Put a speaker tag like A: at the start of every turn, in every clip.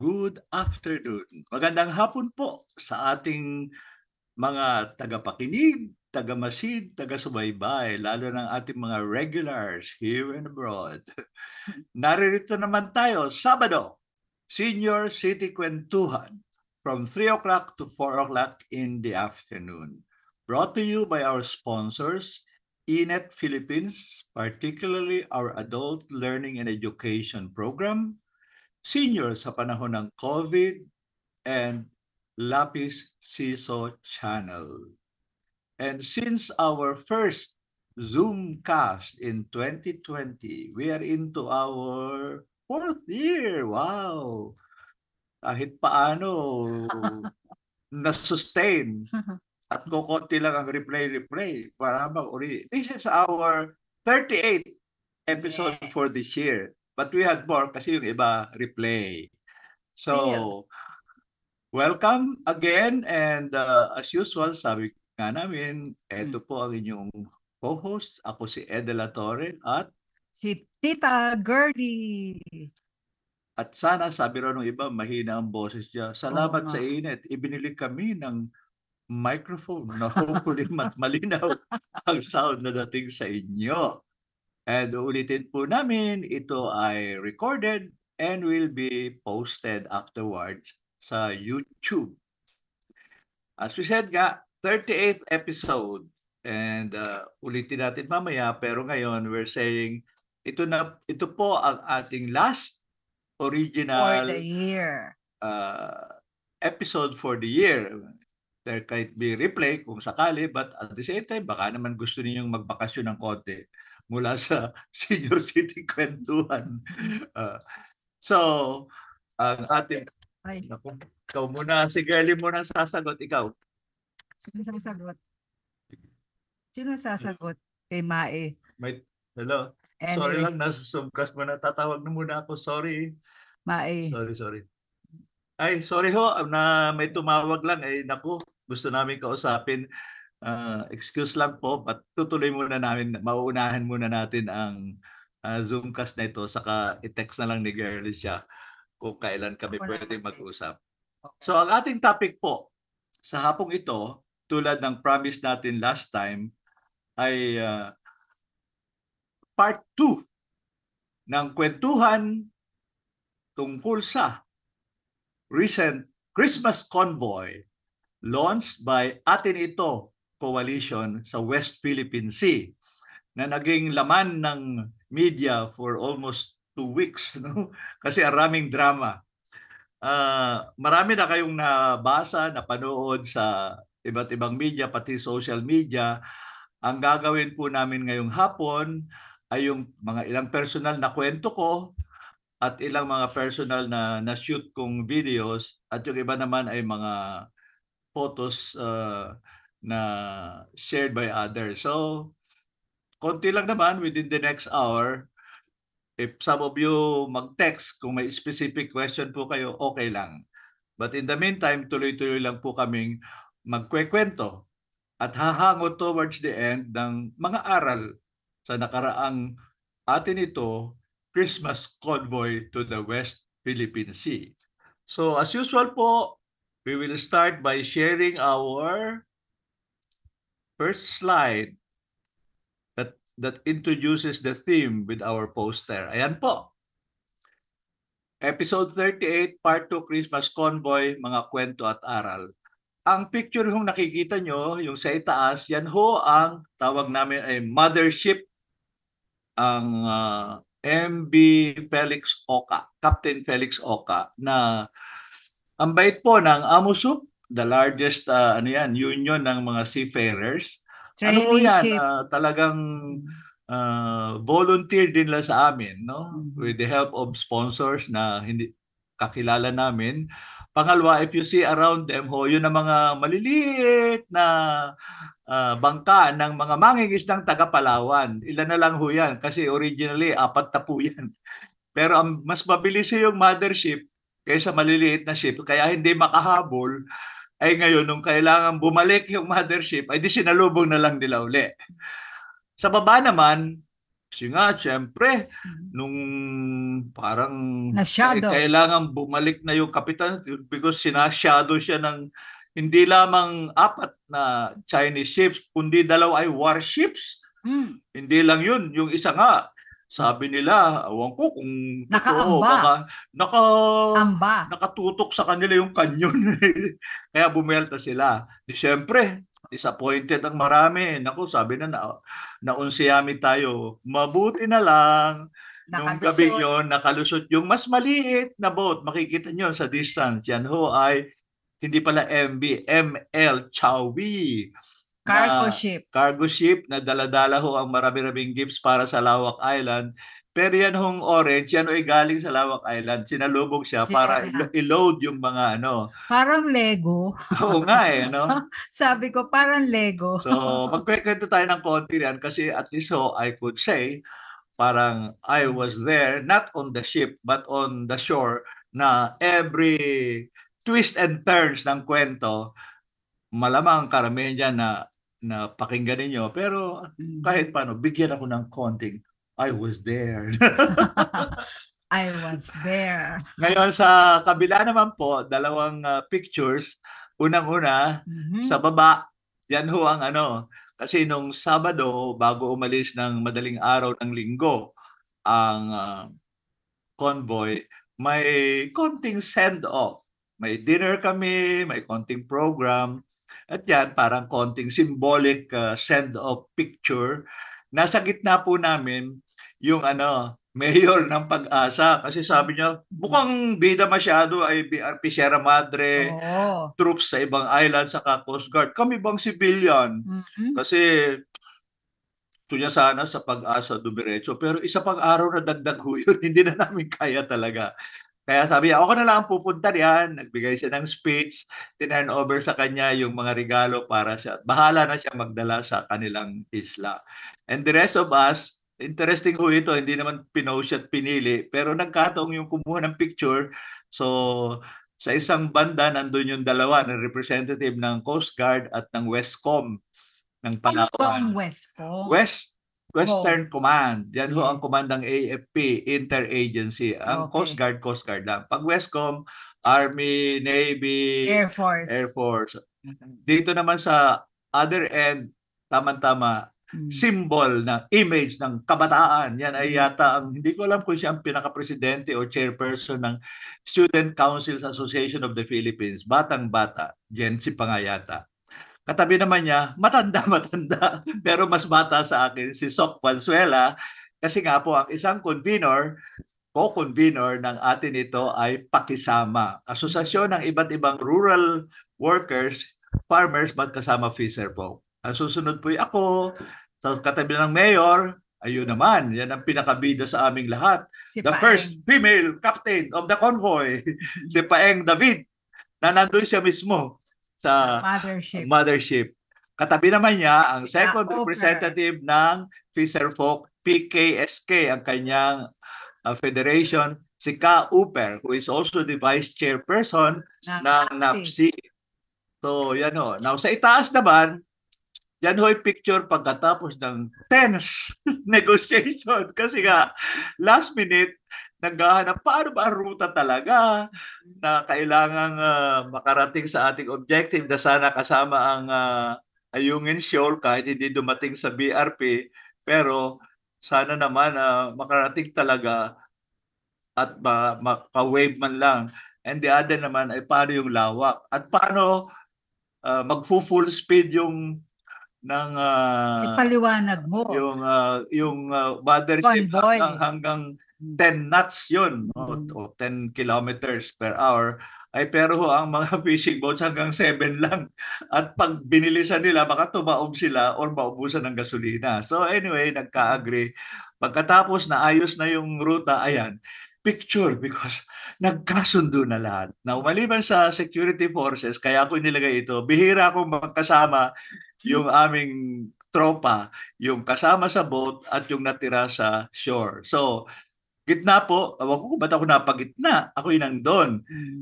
A: Good afternoon. Magandang hapon po sa ating mga tagapakinig, tagamasid, taga-subaybay, lalo ng ating mga regulars here and abroad. Naririto naman tayo Sabado, Senior City Kwentuhan from 3 o'clock to 4 o'clock in the afternoon. Brought to you by our sponsors, ENET Philippines, particularly our Adult Learning and Education Program, Senior sa panahon ng COVID, and Lapis Siso channel. And since our first Zoomcast in 2020, we are into our fourth year. Wow! Kahit paano, na-sustain. At kukunti lang ang replay. Para uli. This is our 38th episode for this year. But we had more kasi yung iba replay. So, welcome again, and as usual, sabi nga namin, eto po ang inyong co-host. Ako si Ed De La Torre
B: si Tita Gertie.
A: at sana, sabi raw ng iba, mahina ang boses niya. Salamat sa inet. Ibinili kami ng microphone na hopefully mas malinaw ang sound na dating sa inyo. And ulitin po namin, ito ay recorded and will be posted afterwards sa YouTube. As we said nga, 38th episode. And ulitin natin mamaya, pero ngayon we're saying ito po ang ating last original
B: for the year.
A: Episode for the year. There might be replay kung sakali, but at the same time, baka naman gusto ninyong magbakasyon ng konti mula sa Senior City Kwentuhan. So, ang ating... Naku, ikaw muna, si Girlie muna sasagot, ikaw.
B: Sino sasagot? Sino sasagot? Kay Mae.
A: Hello? Anyway. Sorry lang, nasa Zoomcast mo na. Tatawag na muna ako, sorry.
B: Mae.
A: Sorry. Ay, sorry ho, na may tumawag lang. Eh, naku, gusto namin kausapin. Excuse lang po, but tutuloy muna namin, mauunahan muna natin ang Zoomcast na ito, saka i-text na lang ni Girlie siya kung kailan kami pwede mag-usap. Okay. So, ang ating topic po sa hapong ito, tulad ng promise natin last time, ay part 2 ng kwentuhan tungkol sa recent Christmas convoy launched by Atin Ito Coalition sa West Philippine Sea na naging laman ng media for almost 2 weeks, no? Kasi araming drama. Marami na kayong nabasa, napanood sa iba't ibang media, pati social media. Ang gagawin po namin ngayong hapon ay yung mga ilang personal na kwento ko at ilang mga personal na shoot kong videos, at yung iba naman ay mga photos na shared by others. So, konti lang naman within the next hour. If some of you mag-text, kung may specific question po kayo, okay lang. But in the meantime, tuloy-tuloy lang po kaming magkwekwento at hahango towards the end ng mga aral sa nakaraang Atin Ito Christmas convoy to the West Philippine Sea. So as usual po, we will start by sharing our first slide that introduces the theme with our poster. Ayan po. Episode 38, Part 2, Christmas Convoy, mga kwento at aral. Ang picture yung nakikita nyo, yung sa itaas, yan ho ang tawag namin ay mothership, ang MB Felix Oka, Captain Felix Oka, na ang bait po ng AMUSUP, the largest union ng mga seafarers.
B: Training
A: ano yan?
B: ship.
A: Talagang volunteer din lang sa amin, no? With the help of sponsors na hindi kakilala namin. Pangalawa, if you see around them ho, yun ang mga maliliit na bangka ng mga mangingisdang taga Palawan. Ilan na lang ho yan kasi originally 4 na po yan. Pero ang mas mabilis yung mothership kaysa maliliit na ship, kaya hindi makahabol. Ay ngayon, nung kailangan bumalik yung mothership, ay di sinalubong na lang nila uli. Sa baba naman, Kasi nga, siyempre,
B: Mhm.
A: nung parang
B: Na-shadow.
A: kailangan bumalik na yung kapitan because sinashadow siya ng hindi lamang 4 na Chinese ships, kundi 2 ay warships.
B: Mm.
A: Hindi lang yun, yung isa nga, sabi nila, awan ko kung totoo,
B: Nakaamba.
A: baka
B: Amba.
A: nakatutok sa kanila yung kanyon. Kaya bumelta sila. Di syempre, disappointed ang marami. Naku, sabi naunsiyami tayo. Mabuti na lang nung gabi
B: Nakalusot.
A: yon nakalusot yung mas maliit na boat. Makikita nyo sa distance. Yan ho ay hindi pala MV, ML Chawi
B: Cargo
A: na
B: ship.
A: cargo ship na daladala ho ang marami-raming gifts para sa Lawak Island. Pero yan hong orange, yan ay galing sa Lawak Island. Sinalubog siya para
B: Siya.
A: i-load yung mga ano.
B: Parang Lego.
A: Oo nga ano.
B: Sabi ko, parang Lego.
A: So, magkwento tayo ng konti yan kasi at least ho, I could say, parang I was there, not on the ship, but on the shore, na every twist and turns ng kwento, malamang karamihan dyan na pakinggan ninyo. Pero kahit paano, bigyan ako ng konting, I was there.
B: I was there.
A: Ngayon sa kabila naman po, 2 pictures. Unang-una, sa
B: Mhm.
A: baba, yan ho ang ano. Kasi nung Sabado, bago umalis ng madaling araw ng Linggo, ang convoy, may konting send-off. May dinner kami, may konting program. At yan, parang konting symbolic send-off picture. Nasa gitna po namin yung ano, mayor ng Pag-asa. Kasi sabi niya, mukhang bida masyado ay BRP Sierra Madre,
B: Oo.
A: troops sa ibang island, saka Coast Guard. Kami bang civilian?
B: Mhm.
A: Kasi gusto niya sana sa Pag-asa dumiretso. Pero isa pang araw na dagdag ho yun. Hindi na namin kaya talaga. Kaya sabi niya, ako na lang ang pupunta riyan. Nagbigay siya ng speech, tinurn over sa kanya yung mga regalo para siya. Bahala na siya magdala sa kanilang isla. And the rest of us, interesting ho ito, hindi naman pinost at pinili, pero nagkataong yung kumuha ng picture. So, sa isang banda, nandun yung dalawa na representative ng Coast Guard at ng Westcom ng
B: Ano ba ang
A: Palawan.
B: Westcom?
A: Western Command. Yan ho
B: Yeah.
A: ang komandang AFP, interagency. Ang
B: Okay.
A: Coast Guard lang. Pag Westcom, Army, Navy,
B: Air Force.
A: Air Force.
B: Mhm.
A: Dito naman sa other end, tama-tama, symbol ng image ng kabataan. Yan ay yata ang, hindi ko alam kung siya ang pinaka-presidente o chairperson ng Student Councils Association of the Philippines. Batang-bata. Gen Z pa nga yata. Katabi naman niya, matanda-matanda, pero mas bata sa akin si Sok Valenzuela kasi nga po ang isang co-convener ng atin ito ay Pakisama, asosasyon ng iba't ibang rural workers, farmers, magkasama fisherfolk. Ang susunod po ay ako, sa katabi ng mayor, ayun naman, yan ang pinakabida sa aming lahat.
B: Si
A: The first
B: Paeng.
A: female captain of the convoy, si Paeng David, na nandun siya mismo
B: Sa
A: sa
B: mothership.
A: mothership. Katabi naman niya ang
B: Si
A: second
B: Ka-Oper.
A: representative ng Fisherfolk, PKSK, ang kanyang federation, si Ka-Uper, who is also the vice chairperson
B: Ng
A: ng
B: NAPSI.
A: NAPSI. So, yan ho. Now, sa itaas naman, yan ho yung picture pagkatapos ng tense negotiation. Kasi nga, last minute, naghahanap, paano ba ang ruta talaga na kailangang makarating sa ating objective na sana kasama ang Ayungin Shoal kahit hindi dumating sa BRP. Pero sana naman makarating talaga at maka-wave man lang. And the other naman ay paano yung lawak at paano mag-full speed yung ng
B: Ipaliwanag mo.
A: yung mothership
B: Convoy.
A: hanggang 10 knots yun o 10 kilometers per hour ay pero ho, ang mga fishing boats hanggang 7 lang at pag binilisan nila baka tumaob sila or maubusan ng gasolina. So anyway, nagka-agree. Pagkatapos na ayos na yung ruta, ayan, picture because nagkasundo na lahat. Now, maliban sa security forces, kaya ako nilagay ito, bihira akong magkasama yung aming tropa, yung kasama sa boat at yung natira sa shore. So, gitna po, awan ko kung ba't ako napagitna, ako yung nandun.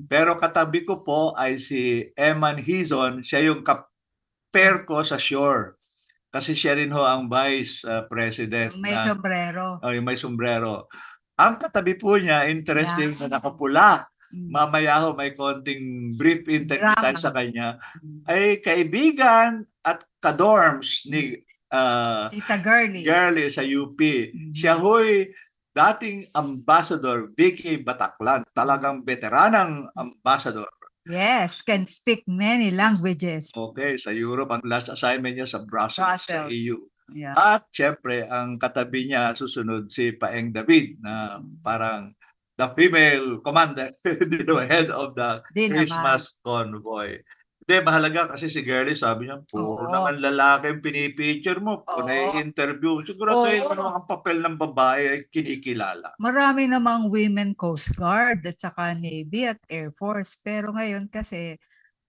A: Pero katabi ko po ay si Eman Hizon, siya yung kaper ko sa shore. kasi siya rin ho ang Vice President
B: May
A: ng
B: sombrero.
A: yung may sombrero. Ang katabi po niya, interesting
B: Yeah.
A: na nakapula.
B: Mm.
A: Mamaya ho may konting brief interview tayo
B: Drama.
A: sa kanya.
B: Mm.
A: Ay kaibigan at kadorms ni
B: Tita Girlie.
A: Girlie sa UP.
B: Mhm.
A: Siya ho'y dating ambassador Vicky Bataclan, talagang veteranang ambassador.
B: Yes, can speak many languages.
A: Okay, sa Europe ang last assignment niya sa Brussels, sa
B: Brussels.
A: EU.
B: Yeah.
A: At syempre, ang katabi niya susunod si Paeng David na parang the female commander, head of the
B: Di naman.
A: Christmas convoy. Hindi, mahalaga kasi si Girlie sabi niya, puro
B: Oo.
A: naman lalaki ang pinipicture mo,
B: Oo.
A: interview. Siguro
B: Oo.
A: ang papel ng babae ay kinikilala.
B: Marami namang women Coast Guard at saka Navy at Air Force. Pero ngayon kasi,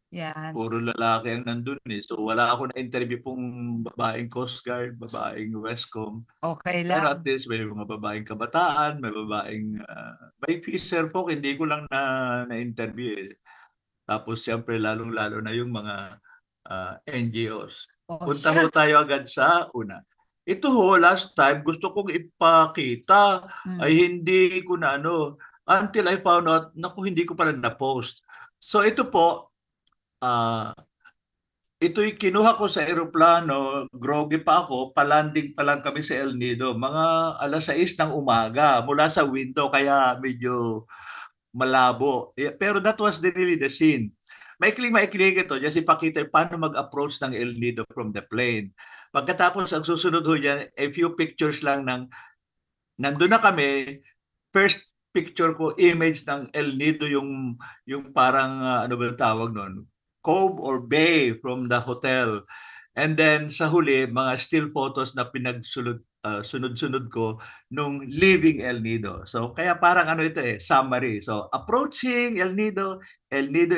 B: yan.
A: Puro lalaki ang nandun eh. So wala ako na-interview pong babaeng Coast Guard, babaeng Westcom.
B: Okay
A: Pero
B: lang.
A: at least may mga babaeng kabataan, may babaeng may officer po, hindi ko lang na-interview eh. Tapos siyempre lalong-lalo na yung mga NGOs.
B: Oh,
A: Punta
B: siya.
A: ho tayo agad sa una. Ito ho, last time, gusto kong ipakita ay hindi ko na until I found out, naku, hindi ko pala na-post. So ito po, ito'y kinuha ko sa eroplano, groggy pa ako, palanding pa lang kami sa El Nido, mga alas 6 ng umaga mula sa window kaya medyo malabo. Pero that was really the scene. Maikling ito, just ipakita paano mag-approach ng El Nido from the plane. Pagkatapos, ang susunod ho dyan, a few pictures lang nandun na kami, first picture ko, image ng El Nido, yung parang, ano ba yung tawag nun? Cove or bay from the hotel. And then sa huli, mga still photos na sunod-sunod ko nung leaving El Nido. So kaya parang ito summary. So approaching El Nido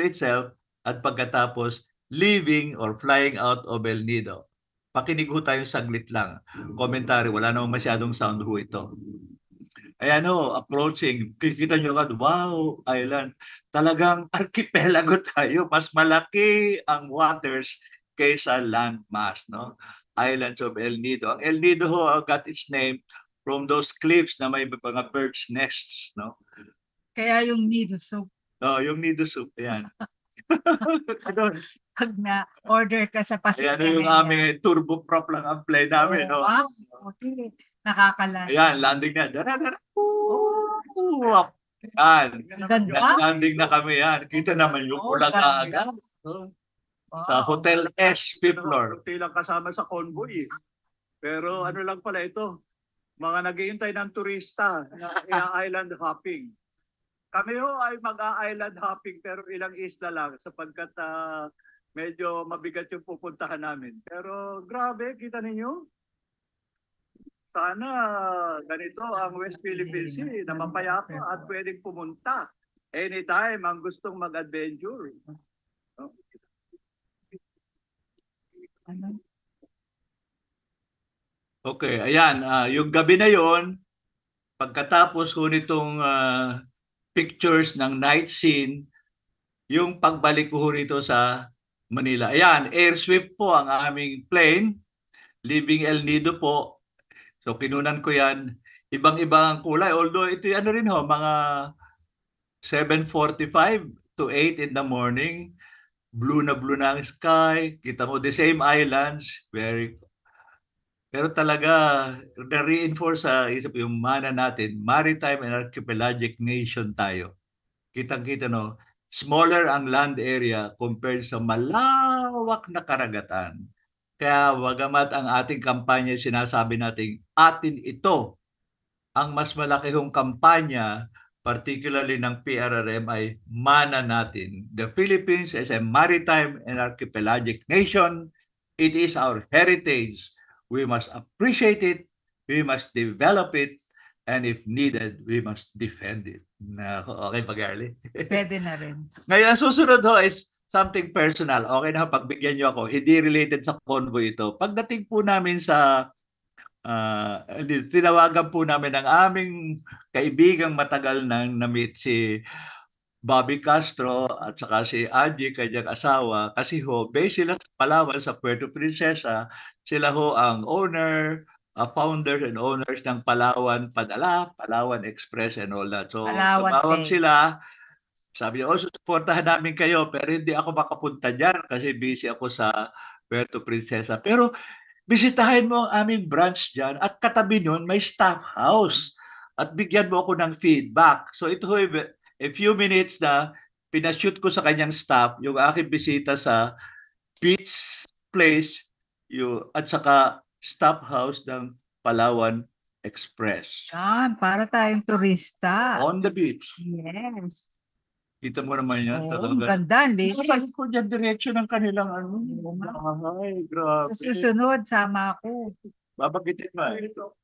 A: itself, at pagkatapos leaving or flying out of El Nido. Pakinig ho tayo saglit lang. Commentary, wala namang masyadong sound ho ito. Ayan ho, approaching. Kikita nyo agad, wow, island. Talagang archipelago tayo. Mas malaki ang waters kaysa landmass, no? Islands of El Nido. Ang El Nido ho got its name from those cliffs na may mga birds' nests, no?
B: Kaya yung needle soup.
A: Oh, yung nido soup, ayan.
B: Pag na-order ka sa
A: Ayan
B: Pacific.
A: yung aming turboprop lang ang plane namin, no?
B: Wow, okay. Nakakalanding.
A: Ayan, landing na. Dara. Yan.
B: Ganda.
A: Landing na kami yan. Kita naman yung Ulaga agad. Sa Hotel S, 5th floor.
C: Kunti lang kasama sa convoy. Pero ano lang pala ito, mga naghihintay ng turista na island hopping. Kami ho ay mag-island hopping pero ilang isla lang sapagkat medyo mabigat yung pupuntahan namin. Pero grabe, kita ninyo? Sana ganito ang West Philippine Sea na mapayapa at pwedeng pumunta anytime ang gustong mag-adventure.
A: Okay, ayan. Yung gabi na yon, pagkatapos ko nitong pictures ng night scene, yung pagbalik ko rito sa Manila. Ayan, air sweep po ang aming plane, leaving El Nido po. So kinunan ko yan. Ibang-ibang ang kulay. Although ito rin ho, mga 7:45 to 8 in the morning. Blue na ang sky. Kita mo the same islands. Pero talaga, na-reinforce sa isip yung mana natin, maritime and archipelagic nation tayo. Kitang-kita no, smaller ang land area compared sa malawak na karagatan. Kaya wagamat ang ating kampanya, sinasabi natin, atin ito, ang mas malaki hong kampanya, particularly ng PRRM, ay mana natin. The Philippines is a maritime and archipelagic nation. It is our heritage. We must appreciate it. We must develop it. And if needed, we must defend it. Okay, Pag-Arlie?
B: Pwede na rin.
A: Ngayon, ang susunod ho is something personal. Okay na, pagbigyan nyo ako. Hindi related sa convoy ito. Pagdating po namin sa tinawagan po namin ang aming kaibigang matagal nang na-meet, si Bobby Castro at saka si Angie, kanyang asawa, kasi ho, based sila sa Palawan, sa Puerto Princesa. Sila ho ang owner, founders and owners ng Palawan Padala, Palawan Express and all that. So,
B: Palawan
A: tumawag
B: Pay.
A: sila, sabi niya, susuportahan namin kayo, pero hindi ako makapunta dyan kasi busy ako sa Puerto Princesa. Pero bisitahin mo ang aming branch dyan at katabi nun may staff house at bigyan mo ako ng feedback. So ito ho, a few minutes na pinashoot ko sa kanyang staff yung aking bisita sa beach place at saka staff house ng Palawan Express.
B: Yan, para tayong turista.
A: On the beach.
B: Yes.
A: Kita mo naman yan.
B: Oo, ang
A: Talaga.
B: ganda, linis.
A: Nasa likod yan, diretso ng kanilang ano.
B: Oo nga.
A: Ay, grabe.
B: Sa susunod, sama ako.
A: Babagitin mo.
C: Dito,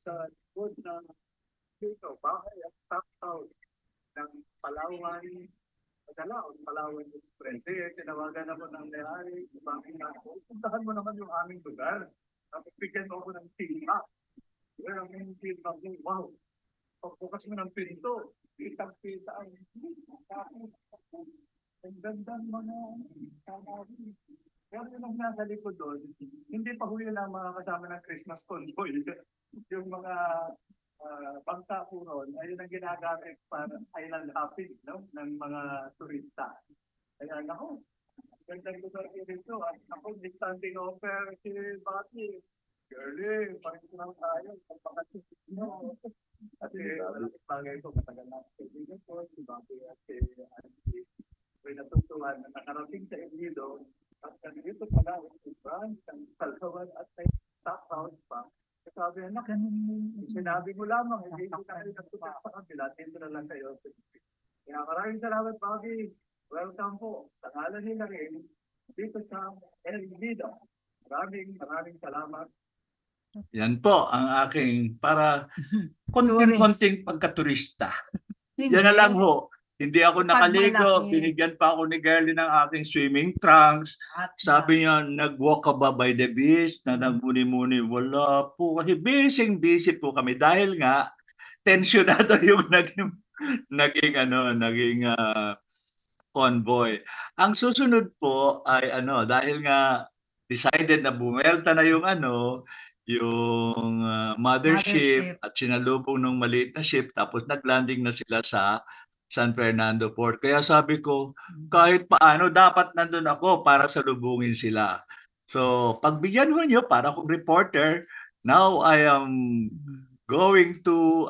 C: sa likod na dito, bahay at top house ng Palawan, Padala o Palawan Express. Tinawagan ako ng may-ari, bakit ako, puntahan mo naman yung aming lugar. Tapos bigyan mo ako ng feedback. Well, ang yung feedback mo, wow, pagbukas mo ng pinto, kitang-kita ang ganda ng mga kamari. Pero yung nasa likod doon, hindi pa huli ng mga kasama ng Christmas convoy. Yung mga bangka po ron, ayun ang ginagamit para island hopping, no? Ng mga turista. Kaya ako, gandang lugar dito. At ako, standing offer si Bati. Girlie, parang lang tayo. No. Kasi malaking bagay ko, matagal na kaibigan ko, si Bati at si Angie. May natutuhan na nakarating sa Ilido. At dito pala, si Branch, ang Palawan at may top house pa. Sabi na, sinabi mo lamang, hindi ko na kayo nagtutak sa kabila, dito na lang kayo. Kaya maraming salamat, Bobby. Welcome po. Sa ngalan nila rin, dito sa El Nido. Maraming salamat.
A: Yan po ang aking para konting-konting pagkaturista. Yan na lang ho. Hindi ako nakaligo.
B: Pagmalaki.
A: Binigyan pa ako ni Girlie ng aking swimming trunks. Sabi niya, nag-walk ka ba by the beach? Na nagmuni-muni. Wala po. Kasi busy po kami. Dahil nga, tensyonado yung naging convoy. Ang susunod po ay dahil nga decided na bumelta na yung mothership at sinalubong ng maliit na ship tapos naglanding na sila sa San Fernando Port. Kaya sabi ko, kahit paano dapat nandun ako para salubungin sila. So, pagbigyan ho nyo para akong reporter, now I am going to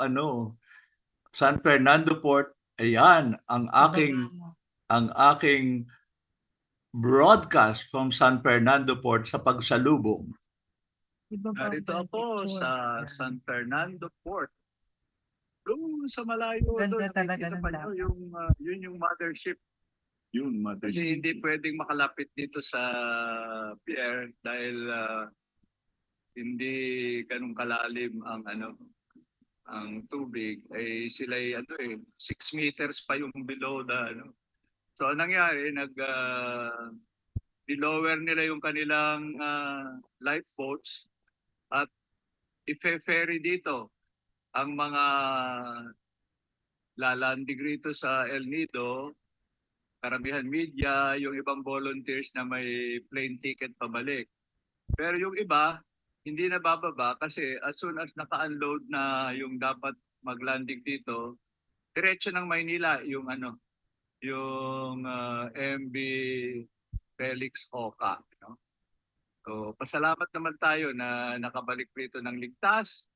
A: San Fernando Port. Ayan ang aking broadcast from San Fernando Port sa pagsalubong. Narito ako sa San Fernando Port. Doon sa malayo
B: Ganda
A: doon,
B: talaga
A: nakikita
B: ng
A: pa niyo yun yung mothership. Yun, mothership. Kasi hindi pwedeng makalapit dito sa pier dahil hindi ganun kalalim ang tubig. Sila 6 meters pa yung below So anong nangyari, dilower nila yung kanilang lifeboats at ife-ferry dito ang mga lalandig rito sa El Nido, karamihan media, yung ibang volunteers na may plane ticket pabalik. Pero yung iba, hindi na bababa kasi as soon as naka-unload na yung dapat maglanding dito, diretso ng Maynila yung MV Felix Oca. No? So, pasalamat naman tayo na nakabalik rito ng ligtas.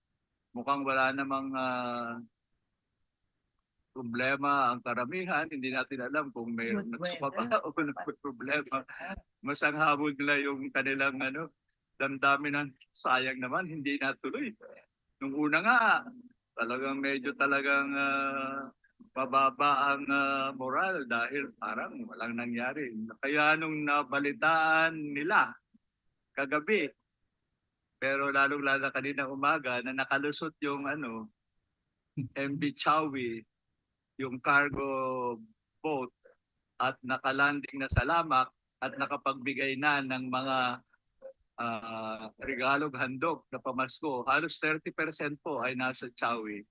A: Mukhang wala namang problema ang karamihan. Hindi natin alam kung mayroong nagsumaba o nagpo-problema. Mas ang habol nila yung kanilang damdamin ng sayang naman, hindi natuloy. Nung una nga, talagang bababa ang moral dahil parang walang nangyari. Kaya nung nabalitaan nila kagabi, pero lalong-lalo kanina umaga na nakalusot yung MV Chawi, yung cargo boat at nakalanding na sa Lamak at nakapagbigay na ng mga regalong handog na pamasko. Halos 30% po ay nasa Chawi.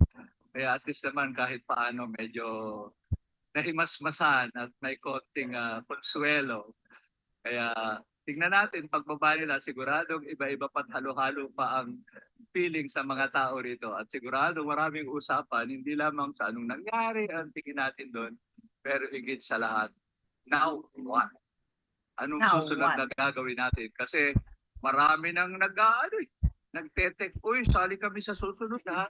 A: Kaya at least naman kahit paano medyo
C: nahimasmasan at may konting konsuelo. Kaya tingnan natin, pagbaba nila, siguradong iba-iba pat halo-halo pa ang feeling sa mga tao rito. At sigurado maraming usapan, hindi lamang sa anong nangyari, ang tingin natin doon, pero higit sa lahat, now what? Anong
B: Now
C: susunod
B: what?
C: na gagawin natin? Kasi marami nang nagtetek, uy, sali kami sa susunod ha.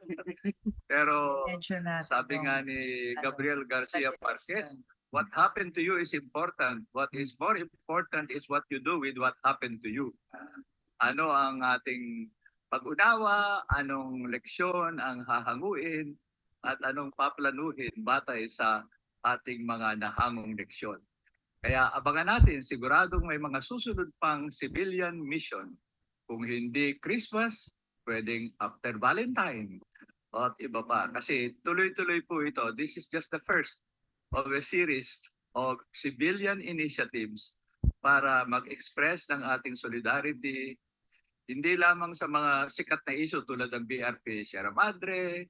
C: Pero
B: Mention natin
C: sabi
B: yung,
C: nga ni Gabriel Garcia
B: suggestion.
C: Marquez, what happened to you is important. What is more important is what you do with what happened to you. Ano ang ating pag-unawa, anong leksyon ang hahanguin, at anong paplanuhin batay sa ating mga nahangong leksyon. Kaya abangan natin, siguradong may mga susunod pang civilian mission. Kung hindi Christmas, pwedeng after Valentine at iba pa. Kasi tuloy-tuloy po ito. This is just the first of a series of civilian initiatives para mag-express ng ating solidarity, hindi lamang sa mga sikat na issue tulad ng BRP Sierra Madre,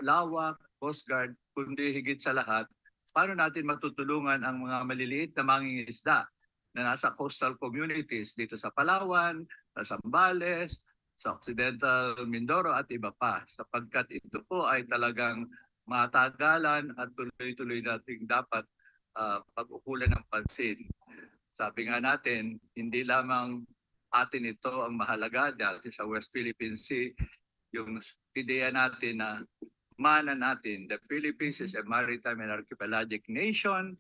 C: Lawak, Coast Guard, kundi higit sa lahat, paano natin matutulungan ang mga maliliit na mangingisda na nasa coastal communities dito sa Palawan, sa Zambales, sa Occidental Mindoro at iba pa, sapagkat ito po ay talagang matagalan at tuloy-tuloy nating dapat pag-ukulan ng pansin. Sabi nga natin, hindi lamang atin ito ang mahalaga dahil sa West Philippine Sea, yung ideya natin na mana natin, the Philippines is a maritime and archipelagic nation.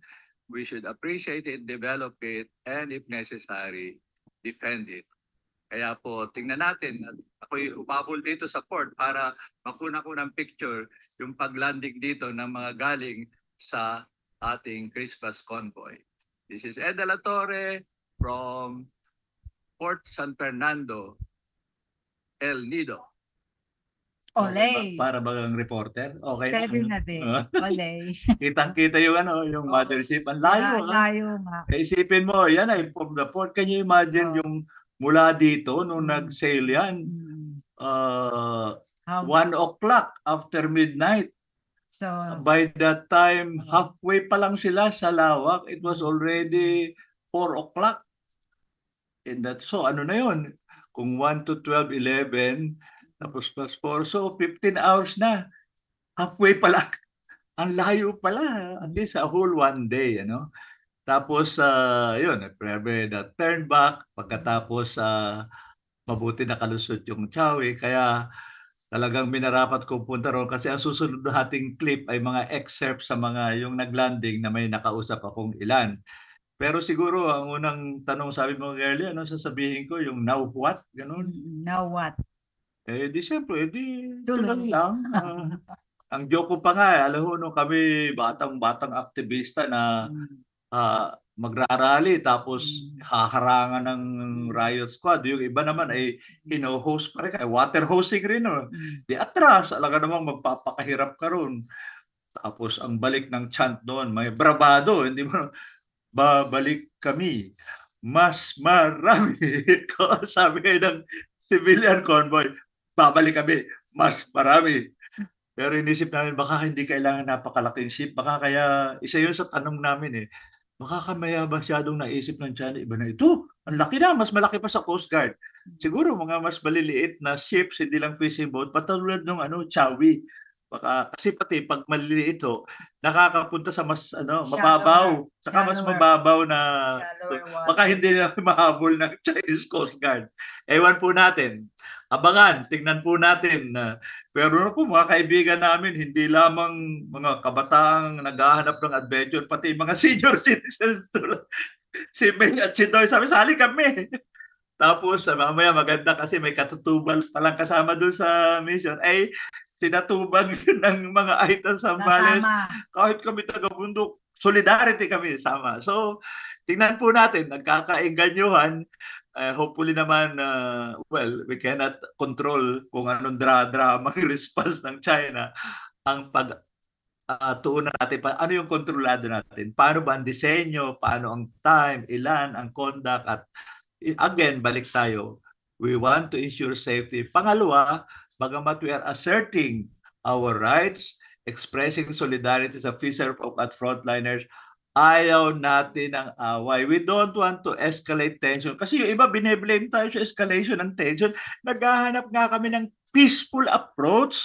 C: We should appreciate it, develop it, and if necessary, defend it. Kaya po, tingnan natin. Ako'y umabol dito sa port para makuna ko ng picture yung paglanding dito ng mga galing sa ating Christmas convoy. This is Ed De La Torre from Port San Fernando, El Nido.
B: Olay.
A: Para bagang reporter. Okay.
B: Pwede na din. Olay.
A: Kitang-kita yung yung mothership. Ang layo.
B: Layo nga.
A: Isipin mo, yan ay from the port. Can you imagine yung mula dito nung nag-sail yan? 1 o'clock after midnight.
B: So,
A: by that time, halfway pa lang sila sa Lawak. It was already 4 o'clock. And that, so ano na yun? Kung 1 to 12, 11, tapos plus 4, so 15 hours na. Halfway pa lang. Ang layo pala. At least a whole one day, Tapos, yun, the turn back, pagkatapos mabuti na kalusot yung Chawi. Kaya talagang minarapat kong punta ron kasi ang susunod na ating clip ay mga excerpt sa mga yung naglanding na may nakausap akong ilan. Pero siguro, ang unang tanong sabi mo, Gerly, ano sasabihin ko? Yung now what? Ganun.
B: Now what?
A: Di siyempre,
B: Tuloy
A: lang. Ang joke ko pa nga, alam mo, no, kami batang aktivista na magrarally tapos haharangan ng riot squad. Yung iba naman ay host pa rin, water hosting rin. No? Di atras, alaga namang magpapakahirap ka ron. Tapos ang balik ng chant doon, may bravado, hindi mo, babalik kami. Mas marami. Sabi kayo ng civilian convoy, babalik kami. Mas marami. Pero inisip namin, baka hindi kailangan napakalaking ship. Baka kaya, isa yun sa tanong namin baka kamaya masyadong naisip ng China, iba na ito. Ang laki na, mas malaki pa sa Coast Guard. Siguro mga mas maliliit na ships, hindi lang fishing boat, patulad ng Chawi. Baka, kasi pati pag maliliit nakakapunta sa mas mababaw. Saka mas mababaw na baka hindi na mahabol ng Chinese Coast Guard. Ewan po natin. Abangan, tingnan po natin. Pero kung mga kaibigan namin, hindi lamang mga kabataang naghahanap ng adventure, pati mga senior citizens. Si May at si Doy, sabi, sali kami. Tapos mamaya maganda kasi may katutubal palang kasama doon sa mission. Ay, sinatubag ng mga items sa Zambales. Kahit kami taga-bundok, solidarity kami sama. So, tingnan po natin, nagkakainganyuhan. Hopefully naman, well, we cannot control kung anong drama response ng China. Ang tuunan natin, ano yung kontrolado natin? Paano ba ang disenyo? Paano ang time? Ilan? Ang conduct? At again, balik tayo. We want to ensure safety. Pangalawa, bagamat we are asserting our rights, expressing solidarity sa fisherfolk at frontliners. Ayaw natin ng away. We don't want to escalate tension. Kasi yung iba, bine-blame tayo sa escalation ng tension. Naghahanap nga kami ng peaceful approach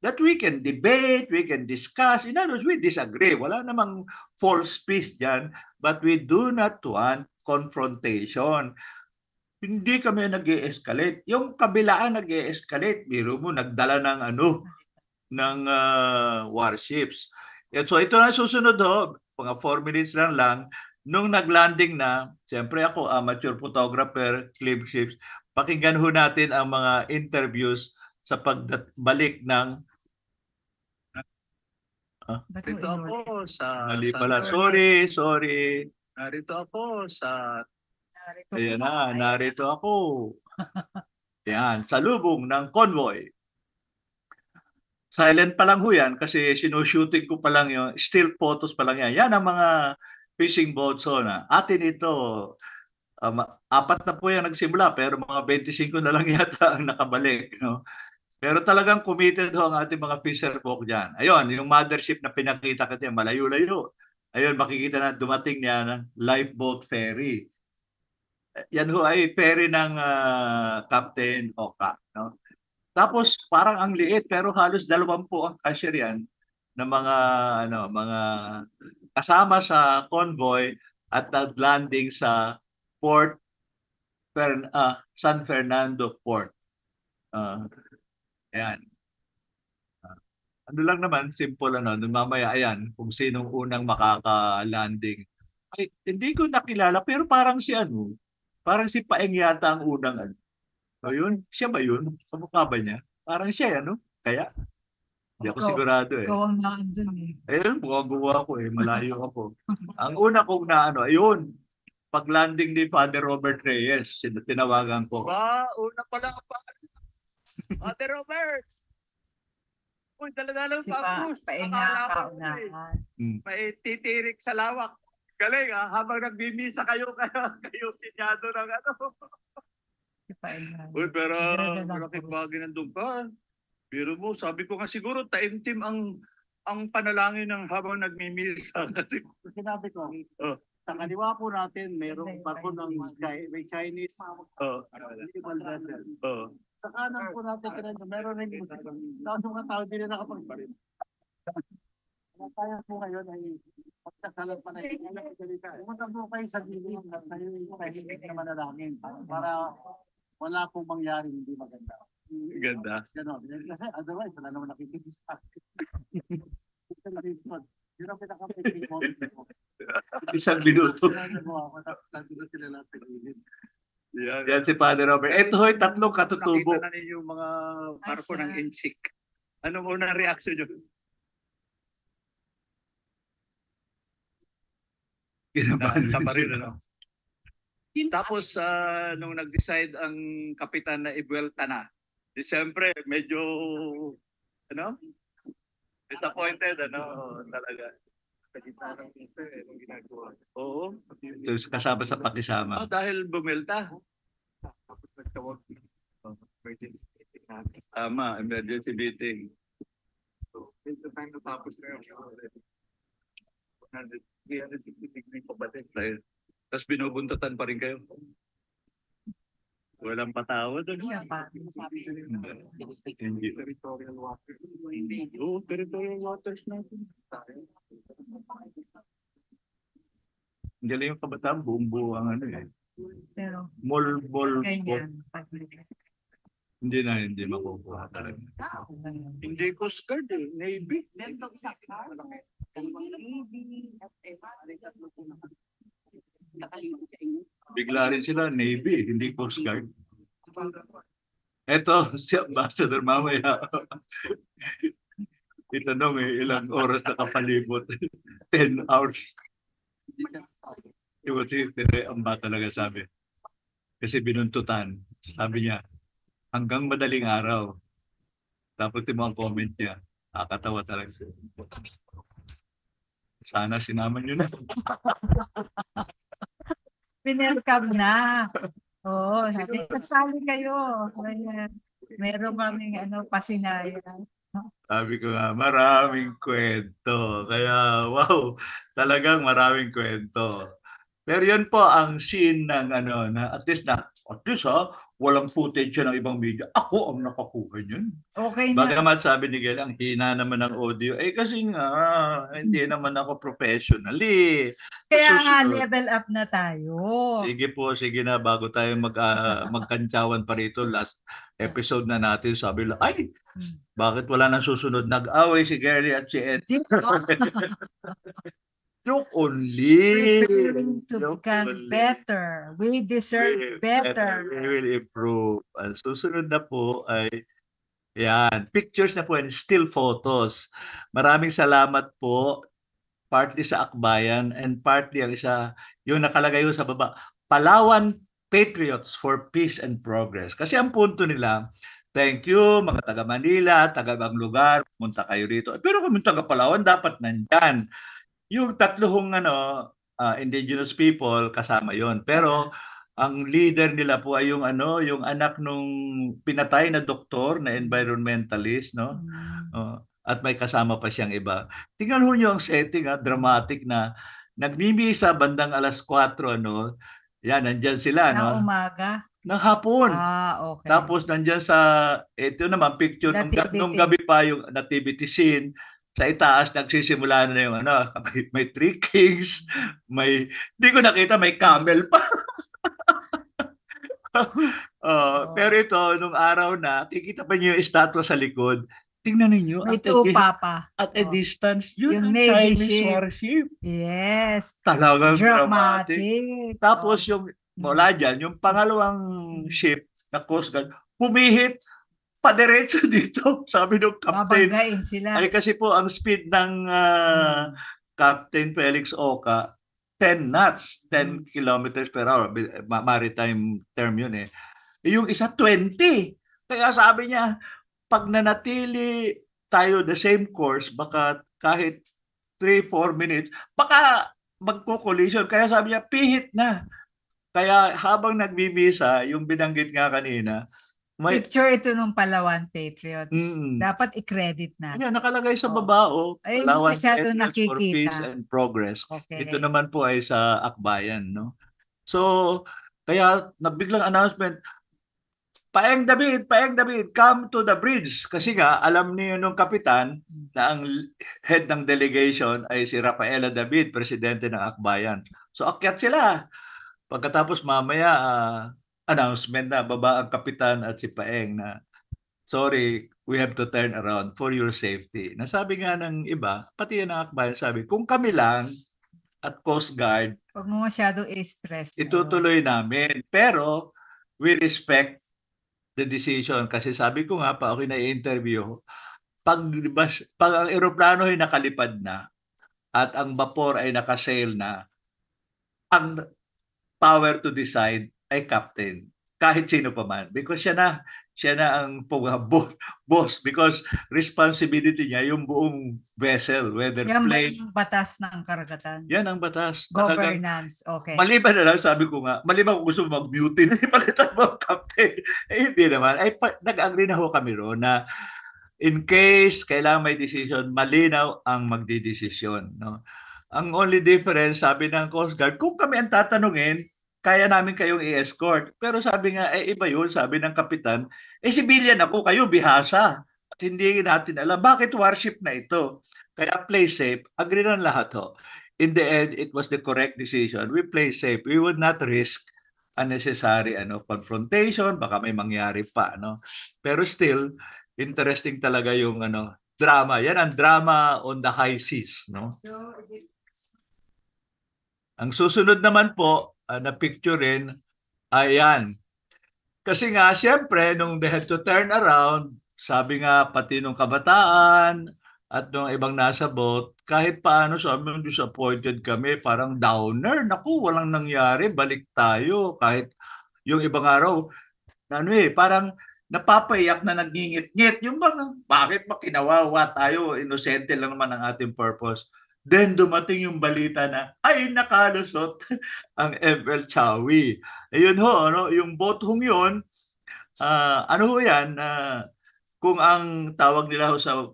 A: that we can debate, we can discuss. In other words, we disagree. Wala namang false peace dyan. But we do not want confrontation. Hindi kami nag-e-escalate. Yung kabilaan nag-e-escalate. Biro mo, nagdala ng warships. So ito na susunod mga 4 minutes lang. Nung nag-landing na, siyempre ako, amateur photographer, clip ships, pakinggan ho natin ang mga interviews sa pagbalik ng
B: Ba't mo
C: Narito
B: inulit?
C: ako sa
A: mali pala. Sorry.
C: Narito ako sa
B: Narito
A: Ayan
B: po.
A: na, narito ako. Yan, salubong ng convoy. Silent pa lang ho yan kasi sinushooting ko pa lang yung still photos pa lang yan. Yan ang mga fishing boats ho na. Atin ito, 4 na po yan nagsimula pero mga 25 na lang yata ang nakabalik. No? Pero talagang committed ho ang ating mga fisherfolk dyan. Ayun, yung mothership na pinakita ko dyan, malayo-layo. Ayun, makikita na dumating niya ng lifeboat ferry. Yan ho ay ferry ng Captain Oka. No? Tapos parang ang liit pero halos 20 ang cashier yan ng mga kasama sa convoy at landing sa San Fernando Port. Ayan. Ano lang naman, simple mamaya ayan, kung sinong unang makaka-landing. Ay, hindi ko nakilala pero parang parang si Paeng yata ang unang O yun, siya ba yun? Sa mukha ba niya? Parang siya, Kaya? Hindi ako
B: Ikaw-
A: sigurado eh.
B: Ikaw ang nandun eh.
A: Ayun, gawa ko eh. Malayo ako. Ang una kong ayun, pag-landing ni Father Robert Reyes, tinawagan ko.
C: una pala pa. Father Robert! Uy, dala-dala
B: Si
C: pa Cruz.
B: Painga
C: Akala
B: ka
C: ko,
B: unahan.
C: may titirik sa lawak. Galing habang nagbimisa kayo sinyado ng
B: Si Painga.
C: Uy, pero
B: Dala-dala
C: malaking
B: Cruz.
C: bagay nandun ka. Biro mo, sabi ko nga siguro taimtim ang panalangin ng habang nagmimisa.
D: Sinabi ko,
C: Oh.
D: sa kaliwa po natin, mayroong barko ng may Chinese naval vessel. Sa kanan po natin, meron rin tapos mga tao din na nakapagbarin. Ang kaya po ngayon ay pagkasalan pa na pumunta po kayo sa gilid at kayo na manalangin para wala pong mangyari hindi maganda.
C: Ganda.
D: Ganon. Kasi otherwise, wala naman nakikinig sa akin. Yun ang pinaka-pagkaking moment ko.
A: Isang minuto. Yan si Father Robert. Ito ho'y 3 katutubo.
C: Nakita na ninyo yung mga barko ng Inchik. Anong unang reaction nyo?
A: Kinabahan
C: Tama rin,
A: sila.
C: Tapos, nung nag-decide ang kapitan na ibuelta na, siyempre, medyo, disappointed, talaga. Oo.
A: Ito, kasama sa pakisama.
C: Dahil bumelta. Tama, emergency meeting. Ito tayo natapos na yun. 360 degree pabalik. Tapos binubuntatan pa rin kayo. Walang patawad.
B: Siya pa.
A: Hindi.
C: Territorial waters. Oo, territorial waters natin.
A: Hindi lang yung kabataan, buong-buo ang
B: Pero
A: Mall.
B: ganyan.
A: Hindi makukuha talaga.
C: Hindi Coast Guard eh, Navy.
A: Bigla rin sila, Navy, hindi Coast Guard. Eto, si Ambassador mamaya. Itanong ilang oras nakapalibot. 10 hours. Iba si Amba talaga sabi. Kasi binuntutan. Sabi niya, hanggang madaling araw. Tapos yung mga comment niya, nakakatawa talaga. Sana sinama niyo na.
B: Pinelcome na. Oo, sabi, kasali kayo. Ayan. Meron kaming pasinayan.
A: Sabi ko nga, maraming kwento. Kaya, wow, talagang maraming kwento. Pero yun po ang scene ng ano, na at least walang footage siya ng ibang media. Ako ang nakakuha niyan.
B: Okay na.
A: Bagamat sabi ni Gail, ang hina naman ng audio. Eh kasi nga, hindi naman ako professionally.
B: Kaya nga,
A: Susunod.
B: level up na tayo.
A: Sige po, sige na, bago tayo magkantsawan pa rito, last episode na natin, sabi lang, ay, bakit wala nang susunod? Nag-away si Gary at si Ed. Joke only.
B: Preparing to
A: Joke
B: become
A: only.
B: better. We deserve better.
A: We will improve. Ang susunod na po ay, yan, pictures na po and still photos. Maraming salamat po. Partly sa Akbayan and partly ang isa, yung nakalagay yung sa baba, Palawan Patriots for Peace and Progress. Kasi ang punto nila, thank you mga taga Manila, taga ibang lugar, pumunta kayo rito. Pero kung taga Palawan, dapat nandyan. Yung tatlong indigenous people, kasama yon. Pero ang leader nila po ay yung yung anak nung pinatay na doktor na environmentalist, no? At may kasama pa siyang iba. Tingnan mo niyo ang setting, dramatic na nagmimisa bandang alas 4, yan, nandyan sila,
B: Na umaga.
A: ng hapon.
B: Okay.
A: Tapos nandyan ito naman picture nung gabi pa yung nativity scene. Sa itaas nagsisimula na yung may three kings, hindi ko nakita, may camel pa. Pero ito, nung araw na, kikita pa niyo yung estatwa sa likod. Tingnan ninyo.
B: May tupa pa.
A: At a distance, yun
B: Yung
A: ang
B: Navy
A: Chinese
B: ship.
A: warship.
B: Yes.
A: Talagang
B: Dramatic.
A: Tapos yung mula dyan, yung pangalawang ship na Coast Guard, pumihit padiretso dito. Sabi ng captain.
B: Babanggain sila.
A: Ay kasi po ang speed ng Captain Felix Oka, 10 knots, 10 kilometers per hour. Maritime term yun eh. Yung isa, 20. Kaya sabi niya, pag nanatili tayo the same course, baka kahit 3-4 minutes, baka magko-collision. Kaya sabi niya, pihit na. Kaya habang nagbibisa, yung binanggit nga kanina,
B: picture ito ng Palawan Patriots. Dapat i-credit na.
A: Yan, nakalagay sa baba,
B: Ay,
A: Palawan
B: masyado
A: Patriots for
B: nakikita.
A: Peace and Progress.
B: Okay.
A: Ito naman po ay sa Akbayan, no? So, kaya nabiglang announcement, Paeng David, come to the bridge. Kasi nga, alam niyo nung kapitan na ang head ng delegation ay si Rafaela David, presidente ng Akbayan. So, akyat sila. Pagkatapos mamaya, announcement na, baba ang kapitan at si Paeng na, sorry, we have to turn around for your safety. Nasabi nga ng iba, pati yan ang Akbayan, sabi, kung kami lang at Coast Guard,
B: huwag mo masyado i-stress.
A: Itutuloy namin. Pero, we respect the decision. Kasi sabi ko nga pa, ako na-interview, pag ang eroplano ay nakalipad na at ang vapor ay nakasail na, ang power to decide ay captain. Kahit sino pa man. Because siya na ang boss. Because responsibility niya yung buong vessel. Whether
B: yan ba
A: plane.
B: yung batas ng karagatan?
A: Yan ang batas.
B: Governance. Okay.
A: Maliban na lang, sabi ko nga, maliban kung gusto mo mag-mutiny, pakita mo captain. Hindi naman. Nag-agree na ho kami ron na in case kailangan may decision, malinaw ang magdidesisyon. No? Ang only difference, sabi ng Coast Guard, kung kami ang tatanungin, kaya namin kayong i-escort. Pero sabi nga, iba yun, sabi ng kapitan, civilian ako, kayo bihasa. At hindi natin alam, bakit warship na ito? Kaya play safe, agree lang lahat ho. In the end, it was the correct decision. We play safe. We would not risk unnecessary confrontation, baka may mangyari pa. Pero still, interesting talaga yung drama. Yan ang drama on the high seas. Ang susunod naman po, na picture rin, ayan. Kasi nga, siyempre, nung they had to turn around, sabi nga, pati nung kabataan at nung ibang nasa boat, kahit paano sabi, disappointed kami, parang downer. Naku, walang nangyari, balik tayo. Kahit yung ibang araw, parang napapaiyak na nagingit-ngit. Yung bang, bakit ba kinawawa tayo? Inosente lang naman ang ating purpose. Then dumating yung balita na, ay nakalusot ang ML Chawi. Ayun ho, yung boat hong yun, yan, kung ang tawag nila ho sa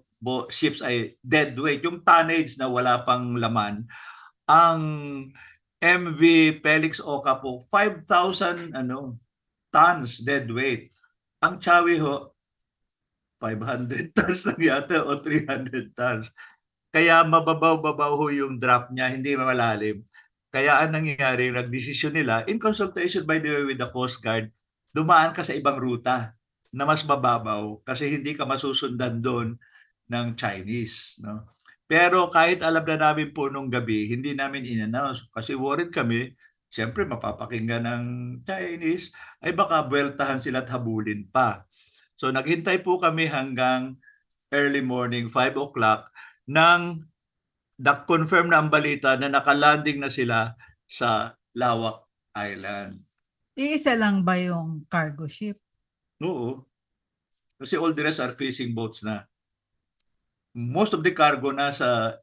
A: ships ay dead weight, yung tonnage na wala pang laman. Ang MV Felix Oca po, 5,000 tons dead weight. Ang Chawi ho, 500 tons lang yata o 300 tons. Kaya mababaw-babaw ho yung draft niya, hindi malalim. Kaya ang nangyayari, nagdesisyon nila, in consultation by the way with the Coast Guard, dumaan ka sa ibang ruta na mas mababaw kasi hindi ka masusundan doon ng Chinese. No? Pero kahit alam na namin po nung gabi, hindi namin in-announce kasi worried kami, siyempre mapapakinggan ng Chinese, ay baka buweltahan sila at habulin pa. So naghintay po kami hanggang early morning, 5 o'clock, nang confirm na ang balita na nakalanding na sila sa Lawak Island.
B: Iisa lang ba yung cargo ship?
A: Oo. Kasi all the rest are fishing boats na. Most of the cargo nasa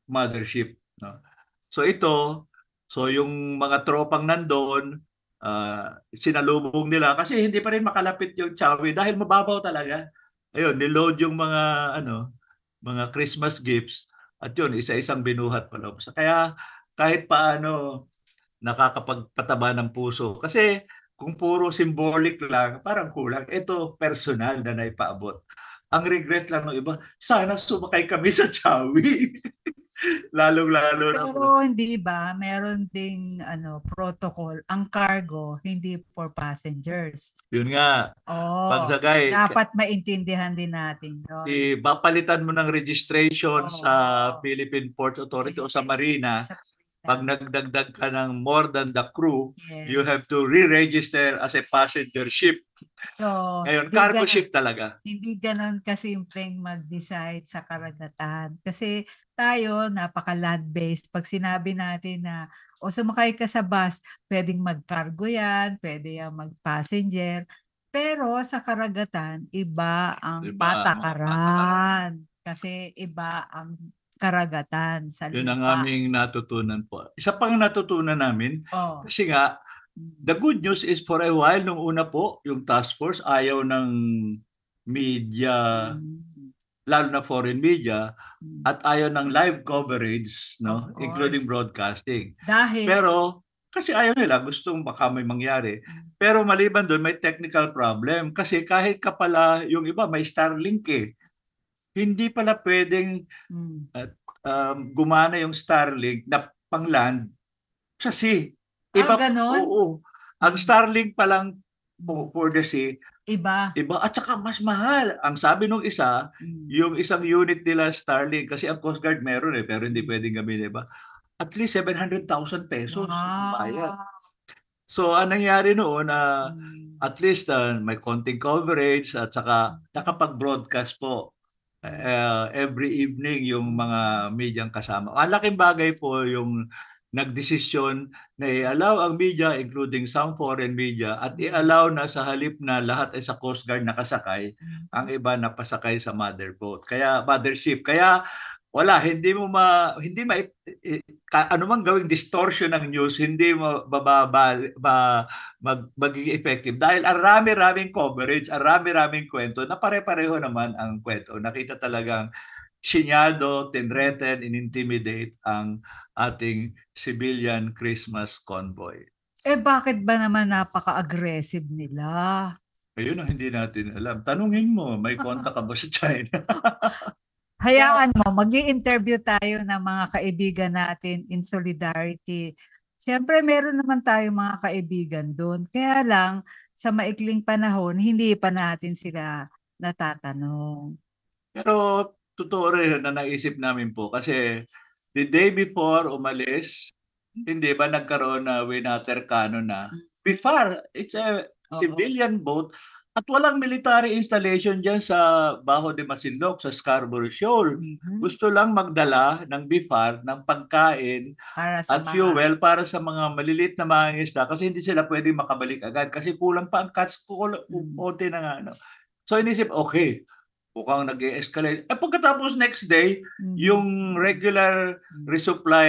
A: mothership. No? So yung mga tropang nandoon, sinalubong nila kasi hindi pa rin makalapit yung Chawi dahil mababaw talaga. Ayun, niload yung mga Christmas gifts at yun, isa-isang binuhat pa loob. Kaya kahit paano nakakapagpataba ng puso. Kasi kung puro symbolic lang, parang kulang. Ito, personal na naipaabot. Ang regret lang ng iba, sana sumakay kami sa Chawi. Lalong-lalo na po.
B: Pero hindi ba, meron ding protocol. Ang cargo, hindi for passengers.
A: Yun nga,
B: Oh,
A: pagsagay,
B: dapat maintindihan din natin yun.
A: papalitan mo ng registration
B: Oo.
A: sa Philippine Port Authority o sa
B: Yes.
A: Marina.
B: Sa-
A: Pag nagdagdag ka ng more than the crew,
B: Yes.
A: you have to re-register as a passenger ship.
B: So,
A: Ngayon,
B: hindi
A: cargo
B: ganun-
A: ship talaga.
B: Hindi ganon kasimpleng mag-decide sa karagatan. Kasi tayo, napaka-land-based. Pag sinabi natin na, o sumakay ka sa bus, pwedeng mag-cargo yan, pwede yan mag-passenger. Pero sa karagatan, iba ang
A: Iba, mga
B: patakaran. Kasi iba ang karagatan sa
A: Yun ang
B: lupa.
A: aming natutunan po. Isa pang natutunan namin,
B: Oh.
A: kasi nga, the good news is for a while, nung una po, yung task force ayaw ng media, lalo na foreign media, at ayaw ng live coverage, no,
B: Of course.
A: including broadcasting.
B: Dahil,
A: Pero kasi ayaw nila, gustong baka may mangyari. Pero maliban doon, may technical problem kasi kahit ka pala yung iba may Starlink hindi pala pwedeng gumana yung Starlink na pang land sa sea.
B: ganon?
A: Oo. Ang Starlink pa lang for the sea,
B: iba.
A: at saka mas mahal. Ang sabi nung isa, yung isang unit nila Starlink, kasi ang Coast Guard meron pero hindi pwedeng gamitin, diba? At least 700,000 pesos bayad. So, anong nangyari noon, at least may konting coverage at saka nakapag-broadcast po every evening yung mga medyang kasama. Ang laking bagay po yung nagdesisyon na i-allow ang media, including some foreign media, at i-allow na sa halip na lahat ay sa Coast Guard nakasakay, ang iba napasakay sa mothership. Kaya wala, hindi anumang gawing distortion ng news, hindi mo magiging effective dahil ang rami-raming coverage, ang rami-raming kwento na pare-pareho naman ang kwento. Nakita talagang sinyado, tinreten, inintimidate ang ating civilian Christmas convoy.
B: Bakit ba naman napaka-aggressive nila?
A: Ayun ang hindi natin alam. Tanungin mo, may kontak ka ba sa China?
B: Hayaan mo, mag-i-interview tayo ng mga kaibigan natin in solidarity. Siyempre, meron naman tayo mga kaibigan doon. Kaya lang, sa maikling panahon, hindi pa natin sila natatanong.
A: Pero totoo rin na naisip namin po kasi the day before umalis, hindi ba nagkaroon na winaterkano na BIFAR, it's a civilian boat at walang military installation dyan sa Bajo de Masinloc, sa Scarborough Shoal. Gusto lang magdala ng BIFAR ng pagkain at fuel para sa mga maliliit na mga isda kasi hindi sila pwedeng makabalik agad kasi kulang pa ang catch, konti na nga. So inisip, okay, mukhang nag-escalate. Pagkatapos next day, yung regular resupply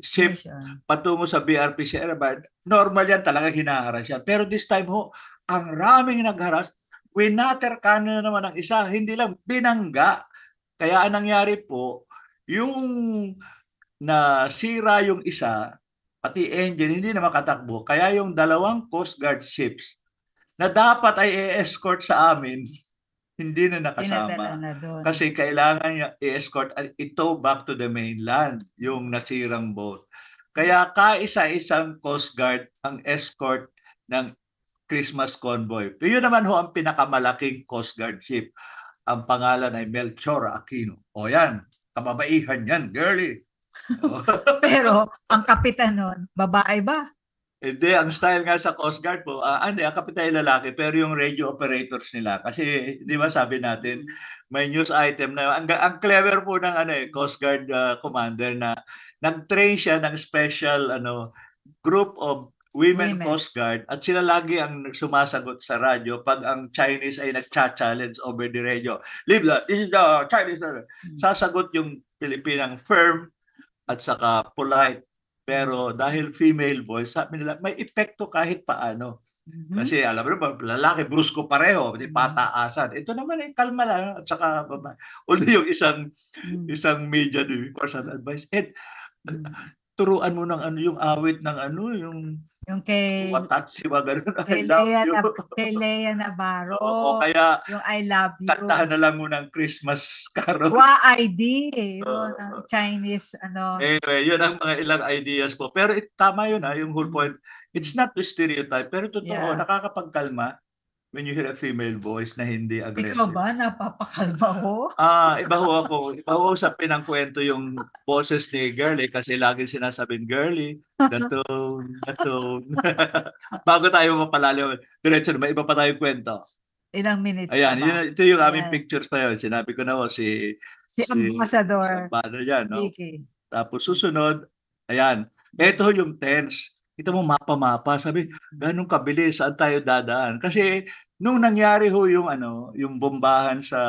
A: ship patungo sa BRP Sierra Madre, normal yan, talaga hinaharas yan. Pero this time ho, ang raming nagharas, winaterkano na naman ang isa, hindi lang binangga Kaya ang nangyari po, yung nasira yung isa, pati engine, hindi na makatakbo. Kaya yung dalawang Coast Guard ships na dapat ay i-escort sa amin, hindi na
B: Pinadala
A: nakasama.
B: na doon.
A: Kasi kailangan niya i-escort at ito back to the mainland, yung nasirang boat. Kaya kaisa-isang Coast Guard ang escort ng Christmas convoy. Yun naman ho ang pinakamalaking Coast Guard ship. Ang pangalan ay Melchor Aquino. O yan, kababaihan yan, girly. O.
B: Pero ang kapitan nun, babae ba?
A: Hindi, ang style nga sa Coast Guard po, hindi, ang kapitan ay lalaki, pero yung radio operators nila, kasi di ba sabi natin, may news item na, ang clever po ng Coast Guard commander na nag-train siya ng special group of women
B: Women.
A: Coast Guard at sila lagi ang sumasagot sa radyo pag ang Chinese ay nag-challenge over the radio. Leave that, this is the Chinese. Sasagot yung Pilipinang firm at saka polite. Pero dahil female voice, sabi nila, may epekto kahit paano.
B: Mhm.
A: Kasi alam mo naman, lalaki, brusko pareho, di pataasan. Ito naman ay kalma lang at saka babae. Ulo yung isang media person advice. Turuan mo ng yung awit ng
B: Yung kay
A: Watatsi, mga ganun. I love you.
B: Kay Lea Navarro.
A: O kaya,
B: Yung I love you.
A: kantahan na lang mo ng Christmas carol.
B: WAID. Yun ang Chinese
A: Anyway, yun ang mga ilang ideas po. Pero tama yun yung whole point. It's not to stereotype, pero totoo,
B: Yeah.
A: nakakapagkalma when you hear a female voice na hindi aggressive.
B: Ikaw ba? Napapakalma ko?
A: Iba ho ako. Iba ho sa pinangkwento yung boses ni Girlie kasi laging sinasabing, Girlie, the tone. Bago tayo mapalalim, diretso naman, iba pa tayong kwento.
B: Ilang minutes
A: Ayan,
B: pa ba?
A: ito yung aming
B: Ayan.
A: pictures pa yun. Sinabi ko na ho,
B: Si Ambassador
A: yan, no?
B: Vicky.
A: Tapos susunod, ayan, ito yung tents. Ito mo mapa-mapa. Sabi, ganun kabilis, saan tayo dadaan? Kasi nung nangyari ho yung bombahan sa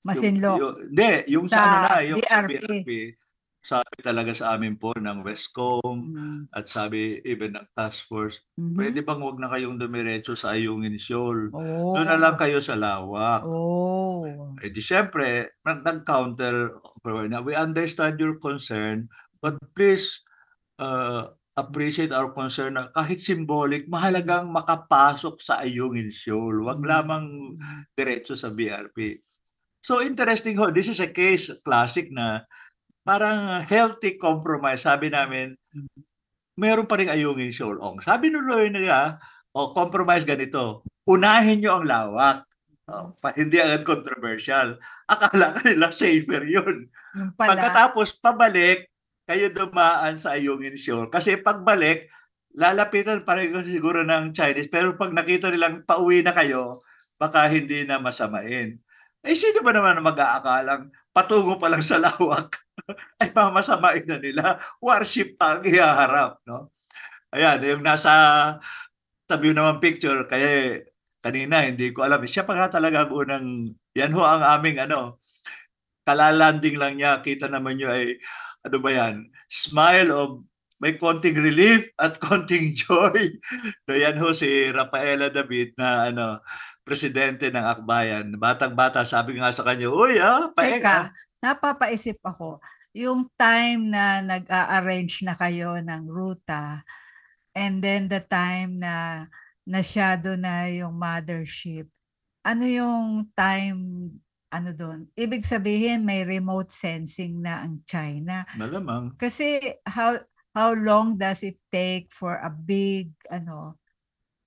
B: Masinlok.
A: yung
B: Sa
A: yung
B: BRP.
A: BRP, sabi talaga sa amin po ng Westcom at sabi even ng task force, pwede bang wag na kayong dumiretso sa Ayungin Shoal? Doon na lang kayo sa Lawak. Eh di syempre, nag-counter. We understand your concern, but please appreciate our concern na kahit symbolic, mahalagang makapasok sa Ayungin Shoal. Wag lamang diretso sa BRP. So interesting ho, this is a case classic na parang healthy compromise. Sabi namin, meron pa rin Ayungin Shoal. Sabi nila, compromise ganito, unahin nyo ang Lawak. Hindi agad controversial. Akala nila safer yun. Pagkatapos, pabalik, kayo dumaan sa Ayungin Shoal. Kasi pagbalik, lalapitan pa rin siguro ng Chinese. Pero pag nakita nilang pauwi na kayo, baka hindi na masamain. Sino ba naman mag-aakalang patungo pa lang sa Lawak ay pamasamain na nila? Warship pa ang ihaharap, no? Ayan, yung nasa tabi naman picture, kaya kanina hindi ko alam. Siya pa nga talaga ang unang, yan ho ang aming kalalanding lang niya. Kita naman nyo ay, smile of may konting relief at konting joy. So yan ho si Rafaela David na presidente ng Akbayan. Batang-bata, sabi nga sa kanya, uy paeng.
B: Teka, napapaisip ako. Yung time na nag-a-arrange na kayo ng ruta and then the time na nasyado na yung mothership, ano yung time, doon? Ibig sabihin may remote sensing na ang China.
A: Malamang.
B: Kasi how long does it take for a big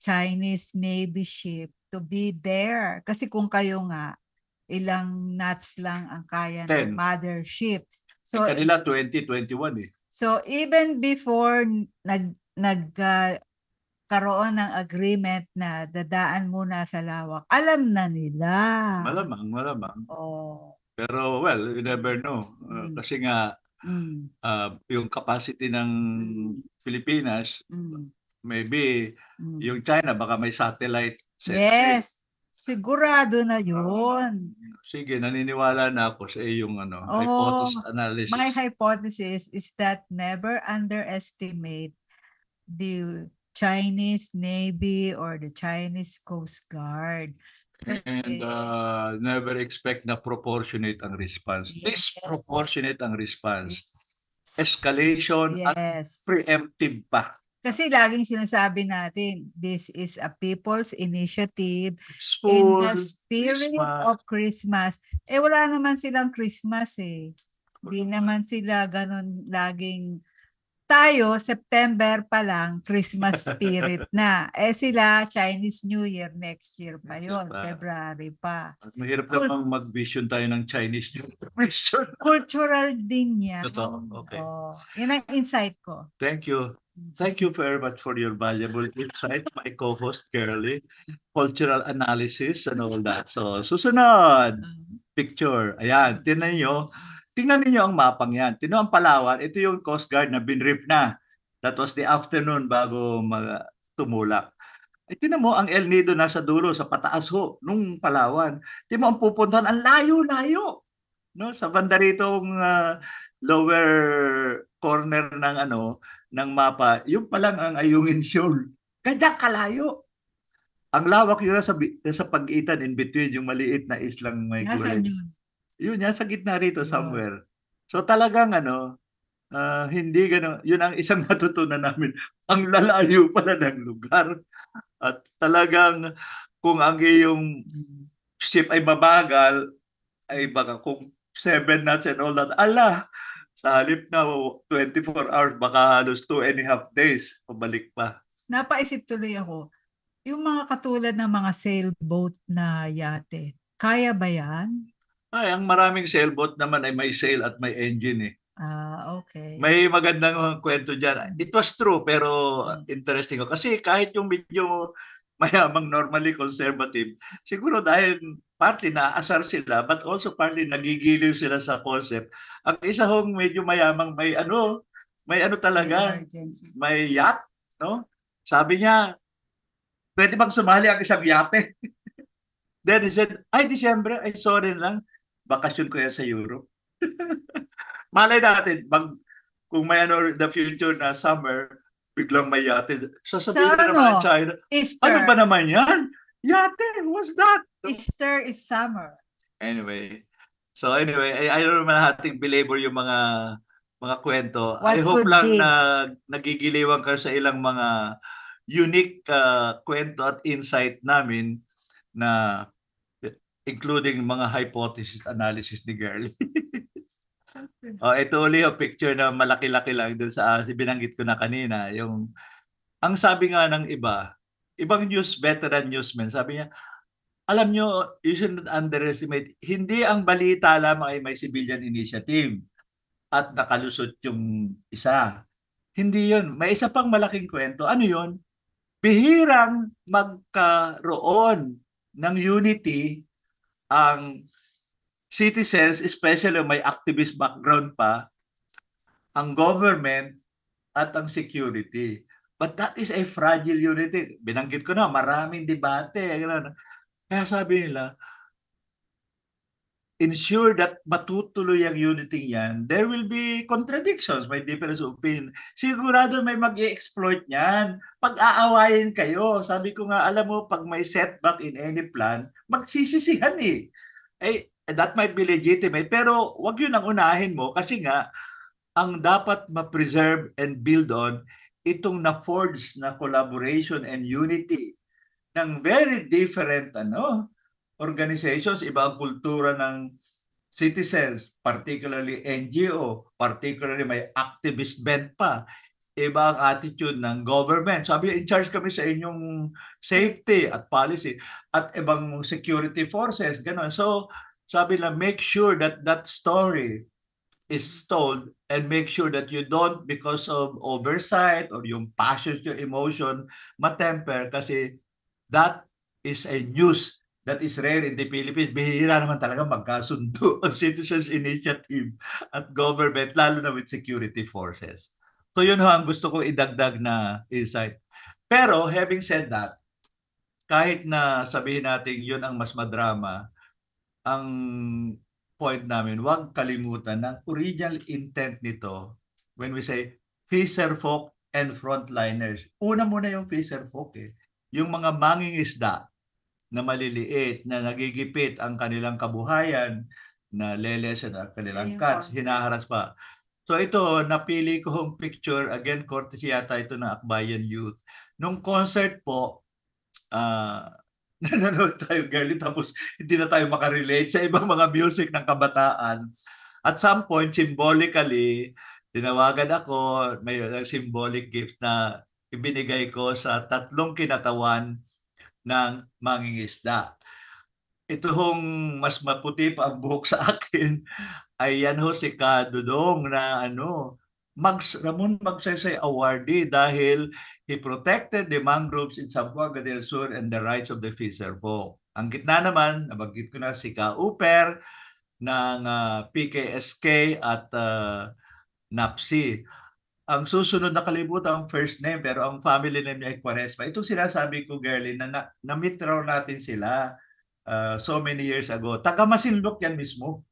B: Chinese Navy ship to be there? Kasi kung kayo nga, ilang knots lang ang kaya ng
A: 10.
B: mothership. So,
A: kanila 2021 eh.
B: So even before nagkaroon ng agreement na dadaan muna sa Lawak, alam na nila.
A: Malamang.
B: Oh.
A: Pero well, you never know. Kasi nga yung capacity ng Pilipinas, maybe yung China baka may satellite sensing.
B: Yes. Sigurado na yun.
A: Sige, naniniwala na ako sa iyong hypothesis analysis.
B: My hypothesis is that never underestimate the Chinese Navy or the Chinese Coast Guard.
A: And never expect na proportionate ang response.
B: Yes.
A: Disproportionate ang response. Escalation at
B: Yes.
A: preemptive pa.
B: Kasi laging sinasabi natin, this is a people's initiative in
A: Peaceful,
B: the spirit
A: Christmas.
B: of Christmas. Eh wala naman silang Christmas eh. Di naman sila ganun laging tayo, September pa lang, Christmas spirit na. Eh sila, Chinese New Year, next year pa yon,
A: Pa.
B: February pa.
A: At mahirap
B: Cool.
A: namang mag-vision tayo ng Chinese New Year vision.
B: Cultural din yan.
A: Totoo, okay.
B: Oh, yun ang insight ko.
A: Thank you. Thank you very much for your valuable insight, my co-host, Carolee. Cultural analysis and all that. So, susunod, picture. Ayan, tingnan niyo ang mapang yan. Tingnan ang Palawan. Ito yung Coast Guard na binrip na. That was the afternoon bago tumulak. Ay, tingnan mo, ang El Nido nasa dulo, sa pataas ho, nung Palawan. Tingnan mo, ang pupuntahan, ang layo-layo. No? Sa banda ritong lower corner ng mapa, yung palang ang Ayungin Shoal. Kaya kalayo. Ang lawak yun sa pagitan in between yung maliit na islang may
B: Nasaan
A: kulay.
B: yun?
A: Yun yan, sa gitna rito
B: Yeah.
A: somewhere. So talagang hindi gano'n. Yun ang isang natutunan namin. Ang lalayo pala ng lugar. At talagang kung ang iyong ship ay mabagal, ay baka kung 7 knots and all that, sa halip na 24 hours, baka halos 2.5 days, pabalik pa.
B: Napaisip tuloy ako, yung mga katulad ng mga sailboat na yate, kaya ba yan?
A: Ay, ang maraming sailboat naman ay may sail at may engine eh.
B: Okay.
A: May magandang kwento dyan. It was true, pero interesting ko. Kasi kahit yung medyo mayamang normally conservative, siguro dahil partly naasar sila, but also partly nagigiliw sila sa concept. Ang isa hong medyo mayamang may talaga,
B: Emergency.
A: may yacht, no? Sabi niya, pwede bang sumali ang isang yate? Then he said, ay Disyembre, ay sorry lang, bakasyon ko yan sa Europe. Malay natin, kung may the future na summer, biglang may yate. Sasabihin na naman ng China,
B: Easter.
A: ano ba naman yan? Yate, what's that?
B: Easter is summer.
A: Anyway, I don't naman nating belabor yung mga kwento.
B: What
A: I hope
B: could
A: lang
B: be?
A: na nagigiliwan ka sa ilang mga unique kwento at insight namin na including mga hypothesis analysis ni Girl. Ito ulit yung picture na malaki-laki lang dun sa binanggit ko na kanina. Ang sabi nga ng ibang veteran newsman, sabi niya, alam nyo, you shouldn't underestimate, hindi ang balita lamang ay may civilian initiative at nakalusot yung isa. Hindi yun. May isa pang malaking kwento. Ano yun? Bihirang magkaroon ng unity ang citizens, especially may activist background pa, ang government at ang security. But that is a fragile unity. Binanggit ko na, maraming debate. Kaya sabi nila, ensure that matutuloy ang unity yan, there will be contradictions, may difference of opinion. Sigurado may mag-i-exploit niyan. Pag-aawayin kayo, sabi ko nga, alam mo, pag may setback in any plan, magsisisihan eh. That might be legitimate, pero wag yun ang unahin mo kasi nga, ang dapat ma-preserve and build on, itong na-forge na collaboration and unity ng very different organizations, iba ang kultura ng citizens, particularly NGO, particularly may activist bent pa, iba ang attitude ng government. Sabi, in charge kami sa inyong safety at policy at ibang security forces, gano'n. So, sabi na, make sure that that story is told and make sure that you don't, because of oversight or yung passion, yung emotion, matemper kasi that is a news that is rare in the Philippines. Bihira naman talaga magkasundo ang citizens initiative at government, lalo na with security forces. So yun ho ang gusto ko idagdag na insight. Pero having said that, kahit na sabihin natin yun ang mas madrama, ang point namin, huwag kalimutan na original intent nito when we say fisherfolk and frontliners. Una muna yung fisherfolk eh. Yung mga mangingisda na maliliit na nagigipit ang kanilang kabuhayan, na lelesen ang kanilang
B: Ayun,
A: cuts,
B: concept.
A: hinaharas pa. So ito, napili kong picture, again, courtesy yata ito ng Akbayan Youth. Nung concert po, nanonood tayo, girlie, tapos hindi na tayo makarelate sa ibang mga music ng kabataan. At some point, symbolically, tinawagan ako, may symbolic gift na ibinigay ko sa 3 kinatawan ng mangingisda. Ito hong mas maputi pa ang buhok sa akin ay yan ho si Kadudong na Ramon Magsaysay awardee dahil he protected the mangroves in Zamboanga del Sur and the rights of the fisher folk. Ang gitna naman, nabanggit ko na si Ka-Uper ng PKSK at NAPSI. Ang susunod na kalimutan ang first name pero ang family name niya ay Quaresma. Itong sinasabi ko, girlie, na-meet raw natin sila so many years ago. Taga Masinloc yan mismo.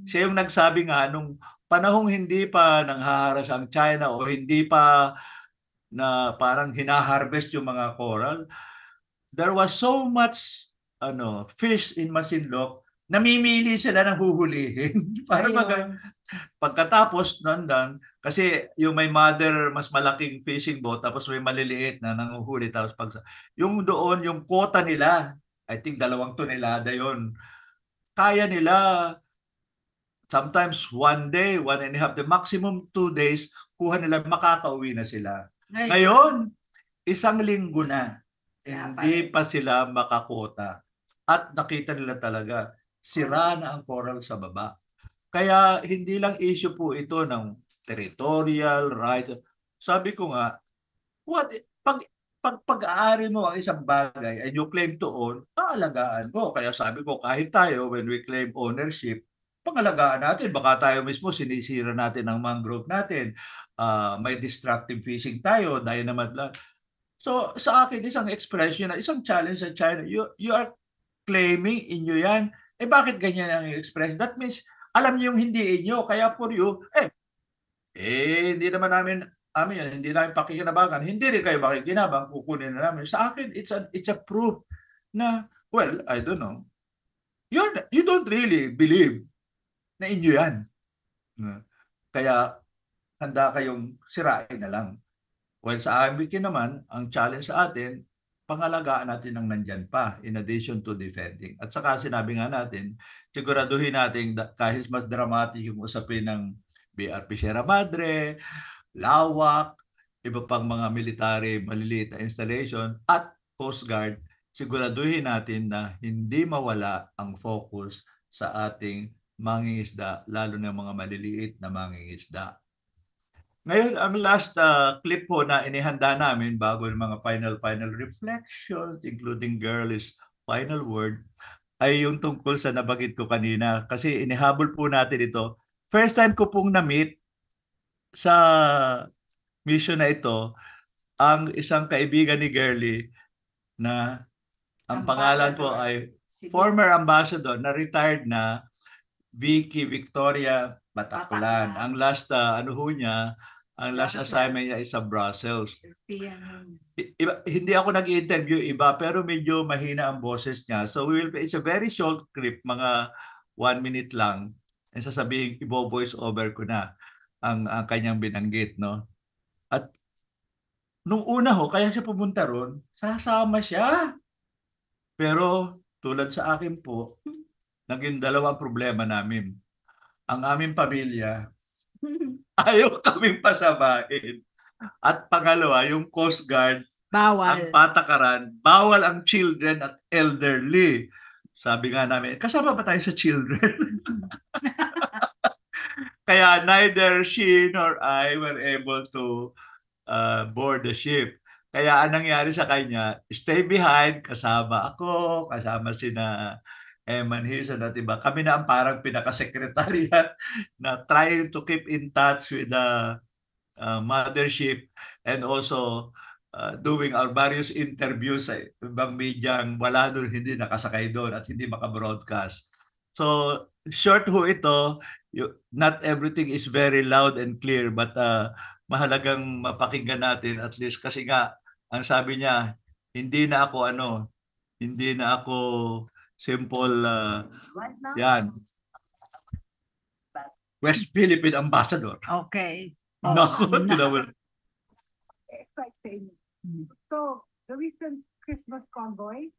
A: Siya yung nagsabi nga nung panahong hindi pa nanghaharas ang China o hindi pa na parang hinaharvest yung mga coral, there was so much fish in Masinloc, namimili sila ng huhulihin. Para pagkatapos nandan, kasi yung may mother, mas malaking fishing boat, tapos may maliliit na nanguhuli. Tapos yung doon, yung quota nila, I think 2 tonelada yon. Kaya nila sometimes 1 day, 1.5, the maximum 2 days, kuha nila, makakauwi na sila. Ngayon, 1 linggo na, hindi pa sila makakota. At nakita nila talaga, sira na ang coral sa baba. Kaya hindi lang issue po ito ng territorial right. Sabi ko nga, pag-aari mo ang isang bagay and you claim to own, paalagaan mo. Kaya sabi ko, kahit tayo, when we claim ownership, pangalagaan natin. Baka tayo mismo sinisira natin ang mangrove natin. May destructive fishing tayo, dynamite lang. So sa akin, isang expression, isang challenge sa China, you are claiming inyo yan. Bakit ganyan ang expression? That means, alam niyo yung hindi inyo, kaya for you, hindi naman namin yan, hindi namin pakikinabangan, hindi rin kayo makikinabang, kukunin na namin. Sa akin, it's a proof na, well, I don't know, you don't really believe na inyo yan. Kaya, handa kayong sirain na lang. Well, sa amin naman, ang challenge sa atin, pangalagaan natin ang nandyan pa in addition to defending. At saka sinabi nga natin, siguraduhin natin kahit mas dramatic yung usapin ng BRP Sierra Madre, Lawak, iba pang mga military maliliit na installation at Coast Guard, siguraduhin natin na hindi mawala ang focus sa ating mangingisda, lalo na mga maliliit na mangingisda. Ngayon, ang last clip po na inihanda namin bago yung mga final reflections, including Girlie's final word, ay yung tungkol sa nabanggit ko kanina. Kasi inihabol po natin ito. First time ko pong na-meet sa mission na ito, ang isang kaibigan ni Girlie na ang pangalan po ay former ambassador na retired na Vicky Victoria Bataclan. Ang last ang last assignment niya is sa Brussels. Hindi ako nag-interview iba, pero medyo mahina ang boses niya. So it's a very short clip, mga 1 minute lang. And sasabihin, i-voice over ko na ang kanyang binanggit, no? At nung una kaya siya pumunta ron, sasama siya. Pero tulad sa akin po, naging 2 problema namin. Ang aming pamilya, ayaw kaming pasamahin. At pangalawa, yung Coast Guard, ang patakaran, bawal ang children at elderly. Sabi nga namin, kasama ba tayo sa children? Kaya neither she nor I were able to board the ship. Kaya anong nangyari sa kanya, stay behind, kasama ako, kasama sina Eman Hison at iba. Kami na ang parang pinaka-secretariat na trying to keep in touch with the mothership and also doing our various interviews sa ibang medyang wala doon, hindi nakasakay doon at hindi maka-broadcast. So, short ho ito, not everything is very loud and clear, but mahalagang mapakinggan natin at least kasi nga, ang sabi niya, hindi na ako Hindi na ako simple,
E: Right now,
A: yan, West Philippine Ambassador.
B: Okay.
A: Naku,
B: na.
A: tinawag.
E: exciting.
B: Mm.
E: So, the recent Christmas convoy,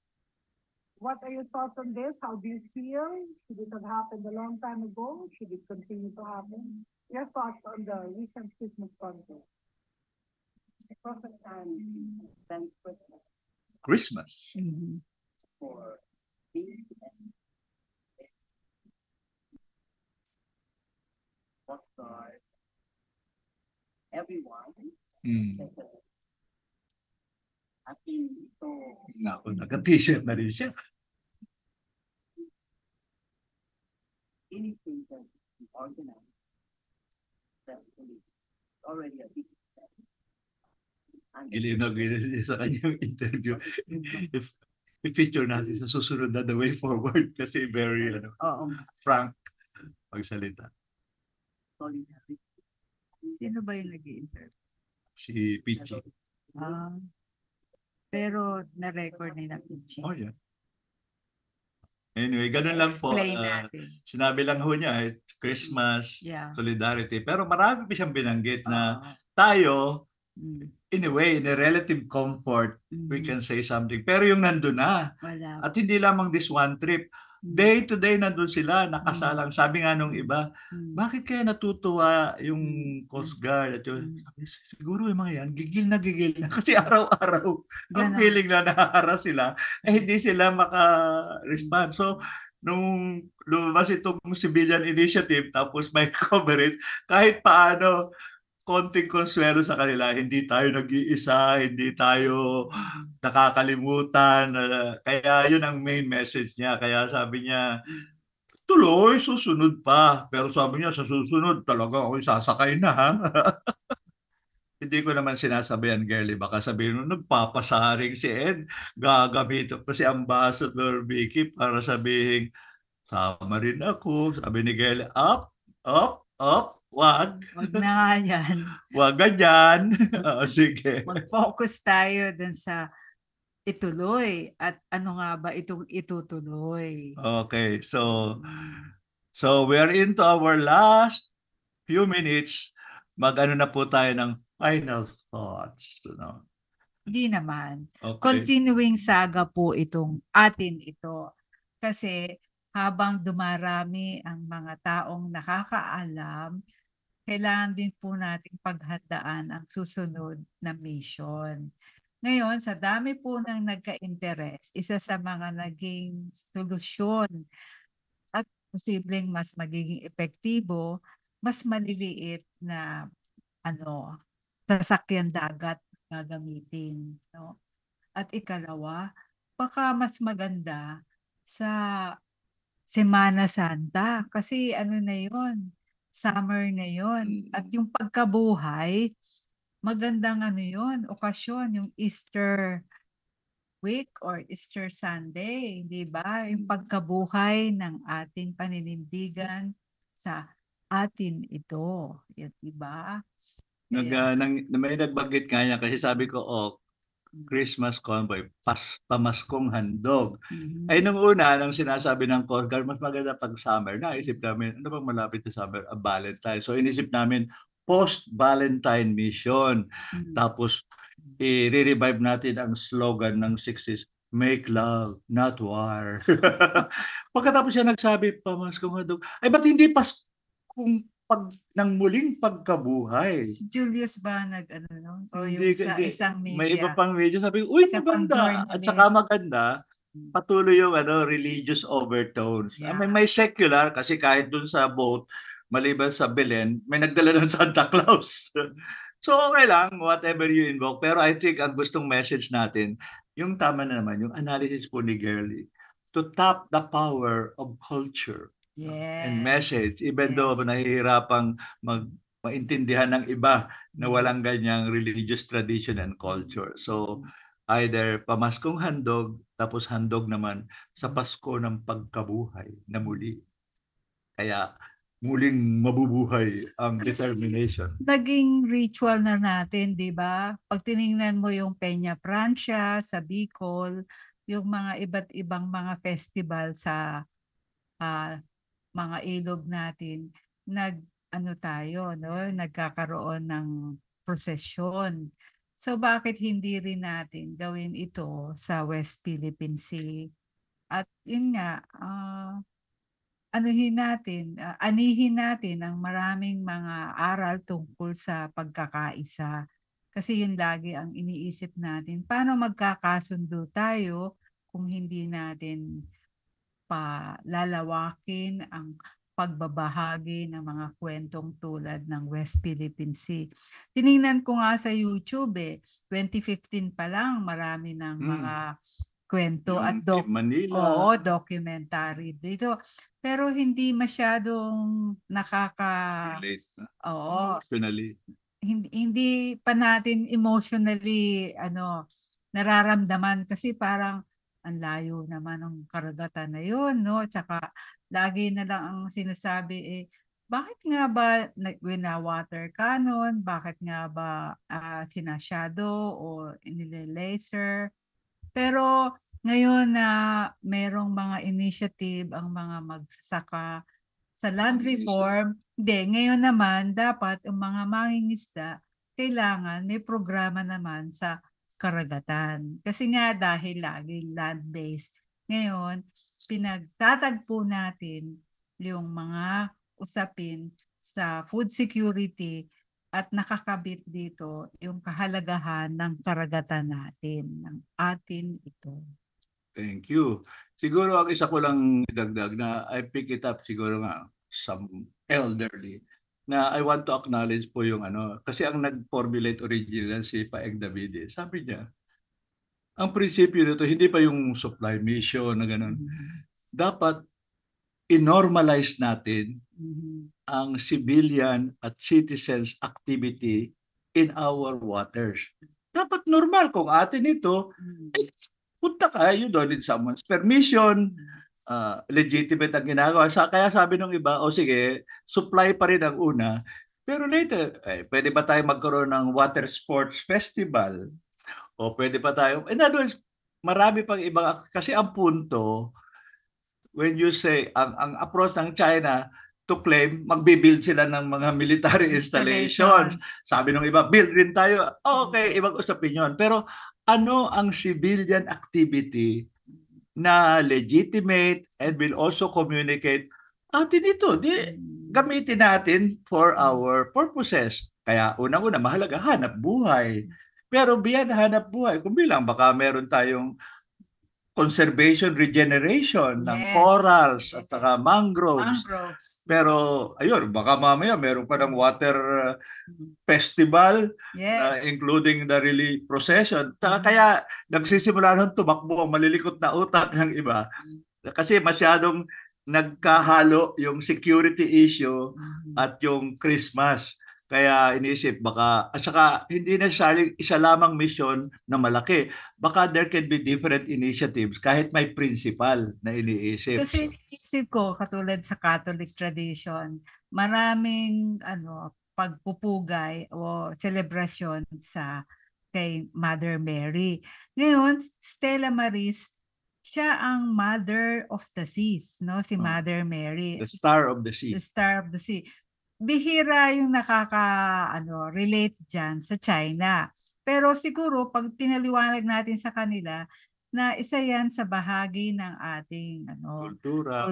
E: what are your thoughts on this? How do you feel? Should it have happened a long time ago? Should it continue to happen? Your thoughts on the recent Christmas convoy? The perfect time than Christmas
A: Christmas.
B: Mhm.
E: for peace and what everyone.
A: Mm.
E: I think so.
A: Naku, naka-t-shirt na rin siya.
E: Anything that is organized, that is already a big step. And
A: Gilinaw niya sa kanyang interview. I-feature natin sa susunod na The Way Forward kasi very
B: Oo.
A: frank pagsalita.
E: solidarity.
B: Sino ba yung nag-i-interview?
A: Si Pichi.
B: Ah, pero na-record nila Pichi.
A: Oh, yeah. Anyway, ganun lang po.
B: Explain natin.
A: Sinabi lang ho niya, Christmas,
B: Yeah.
A: solidarity. Pero marami pa siyang binanggit na
B: Oo.
A: tayo,
B: Mm.
A: in a way, in a relative comfort, we
B: Mhm.
A: can say something. Pero yung nandun na,
B: Wala.
A: at hindi lamang this one trip,
B: Mm.
A: day to day nandun sila, nakasalang. Sabi nga nung iba,
B: Mm.
A: bakit kaya natutuwa yung
B: Mm.
A: Coast Guard at yun?
B: Mm.
A: Sabi, siguro yung mga yan, gigil na kasi araw-araw ang
B: Ganon.
A: feeling na nahaharas sila eh hindi sila maka-respond. So, nung lumabas itong civilian initiative tapos may coverage, kahit paano konting konsuelo sa kanila, hindi tayo nag-iisa, hindi tayo nakakalimutan. Kaya yun ang main message niya. Kaya sabi niya, tuloy, susunod pa. Pero sabi niya, sa susunod talaga ako sasakay na ha. Hindi ko naman sinasabihan, Girlie. Baka sabihin mo, nagpapasaring si Ed. Gagamit pa si Ambassador Vicky para sabihin, sama rin ako. Sabi ni Girlie, up, up, up. Wag.
B: Wag na nga yan.
A: Wag ganyan. Oo, sige.
B: Mag-focus tayo dun sa ituloy. At ano nga ba itong itutuloy?
A: Okay, so we are into our last few minutes. Mag-ano na po tayo ng final thoughts. No?
B: Hindi naman.
A: Okay.
B: Continuing saga po itong atin ito. Kasi habang dumarami ang mga taong nakakaalam, kailangan din po nating paghandaan ang susunod na mission. Ngayon, sa dami po ng nagka-interes, isa sa mga naging solusyon at posibleng mas magiging epektibo, mas maliliit na sasakyan dagat gagamitin. No? At ikalawa, baka mas maganda sa Semana Santa kasi na yun, summer na yun. At yung pagkabuhay, magandang yun, okasyon, yung Easter week or Easter Sunday, di ba? Yung pagkabuhay ng ating paninindigan sa atin ito. Yan, di ba?
A: May nagbanggit nga niya kasi sabi ko, Christmas convoy, pamaskong handog.
B: Mhm.
A: Ay nung una, nang sinasabi ng Coast Guard, mas maganda pag summer. Naisip namin, ano bang malapit na summer? Valentine. So inisip namin, post-Valentine mission.
B: Mhm.
A: Tapos, i-revive natin ang slogan ng 60s, make love, not war. Pagkatapos siya nagsabi, pamaskong handog, ay ba't hindi kung ng muling pagkabuhay?
B: Si Julius ba no? O
A: Hindi,
B: yung sa
A: hindi.
B: isang media?
A: May iba pang video, sabi ko, uy,
B: Isa pang
A: maganda. At
B: journalist.
A: saka maganda, patuloy yung religious overtones.
B: Yeah.
A: May secular kasi kahit dun sa boat, maliban sa Belen, may nagdala ng Santa Claus. So okay lang, whatever you invoke. Pero I think ang gustong message natin, yung tama na naman, yung analysis po ni Girlie, to tap the power of culture
B: Yes.
A: and message, even though
B: Yes.
A: nahihirapang maintindihan ng iba na walang ganyang religious tradition and culture. So, either pamaskong handog, tapos handog naman sa Pasko ng pagkabuhay na muli. Kaya, muling mabubuhay ang determination.
B: Naging ritual na natin, di ba? Pag tiningnan mo yung Peña Francia sa Bicol, yung mga iba't ibang mga festival sa mga ilog natin, ano tayo, no, nagkakaroon ng prosesyon. So bakit hindi rin natin gawin ito sa West Philippine Sea? At yun nga, anihin natin ang maraming mga aral tungkol sa pagkakaisa. Kasi yun lagi ang iniisip natin. Paano magkakasundo tayo kung hindi natin lalawakin ang pagbabahagi ng mga kwentong tulad ng West Philippine Sea. Tiningnan ko nga sa YouTube 2015 pa lang marami ng mga kwento at
A: Yung Team Manila.
B: oo, documentary dito. Pero hindi masyadong
A: Relate na.
B: oo,
A: Emotionally.
B: hindi pa natin emotionally nararamdaman kasi parang ang layo naman ng karagatan na yun, no? Tsaka lagi na lang ang sinasabi bakit nga ba wina-water cannon? Bakit nga ba sinashadow o inile-laser? Pero ngayon na merong mga initiative ang mga magsasaka sa land reform, ngayon naman dapat ang mga mangingisda kailangan may programa naman sa karagatan. Kasi nga dahil lagi land-based, ngayon pinagtatagpo natin yung mga usapin sa food security at nakakabit dito yung kahalagahan ng karagatan natin, ng atin ito.
A: Thank you. Siguro ang isa ko lang idagdag na I pick it up siguro nga some elderly na I want to acknowledge po yung kasi ang nag-formulate original si Paeng Davide. Sabi niya, ang prinsipyo nito hindi pa yung supply mission na gano'n. Dapat i-normalize natin ang civilian at citizens activity in our waters. Dapat normal kung atin ito, punta ka, you don't need someone's permission, legitimate ang ginagawa. Kaya sabi ng iba, sige, supply pa rin ang una. Pero later, pwede ba tayo magkaroon ng water sports festival? O pwede pa tayo, in other words, marami pang ibang, kasi ang punto, when you say, ang approach ng China to claim, magbibuild sila ng mga military installations. Sabi ng iba, build rin tayo. Okay, ibang usapin yun. Pero ano ang civilian activity na legitimate and will also communicate atin ito, gamitin natin for our purposes. Kaya unang-una, mahalaga, hanap buhay. Pero beyond hanap buhay, kung bilang baka meron tayong conservation, regeneration ng corals at saka mangroves. Pero ayun, baka mamaya meron pa ng water festival, including the relief procession. Kaya nagsisimula nung tumakbo ang malilikot na utak ng iba kasi masyadong nagkahalo yung security issue at yung Christmas. Kaya iniisip baka, at saka hindi necessarily isa lamang mission na malaki. Baka there can be different initiatives kahit may principal na iniisip.
B: Kasi iniisip ko, katulad sa Catholic tradition, maraming pagpupugay o celebration kay Mother Mary. Ngayon, Stella Maris, siya ang Mother of the Seas, no? Si Mother Mary.
A: The Star of the Sea.
B: The Star of the Sea. Bihira yung relate dyan sa China. Pero siguro, pag pinaliwanag natin sa kanila, na isa yan sa bahagi ng ating
A: kultura.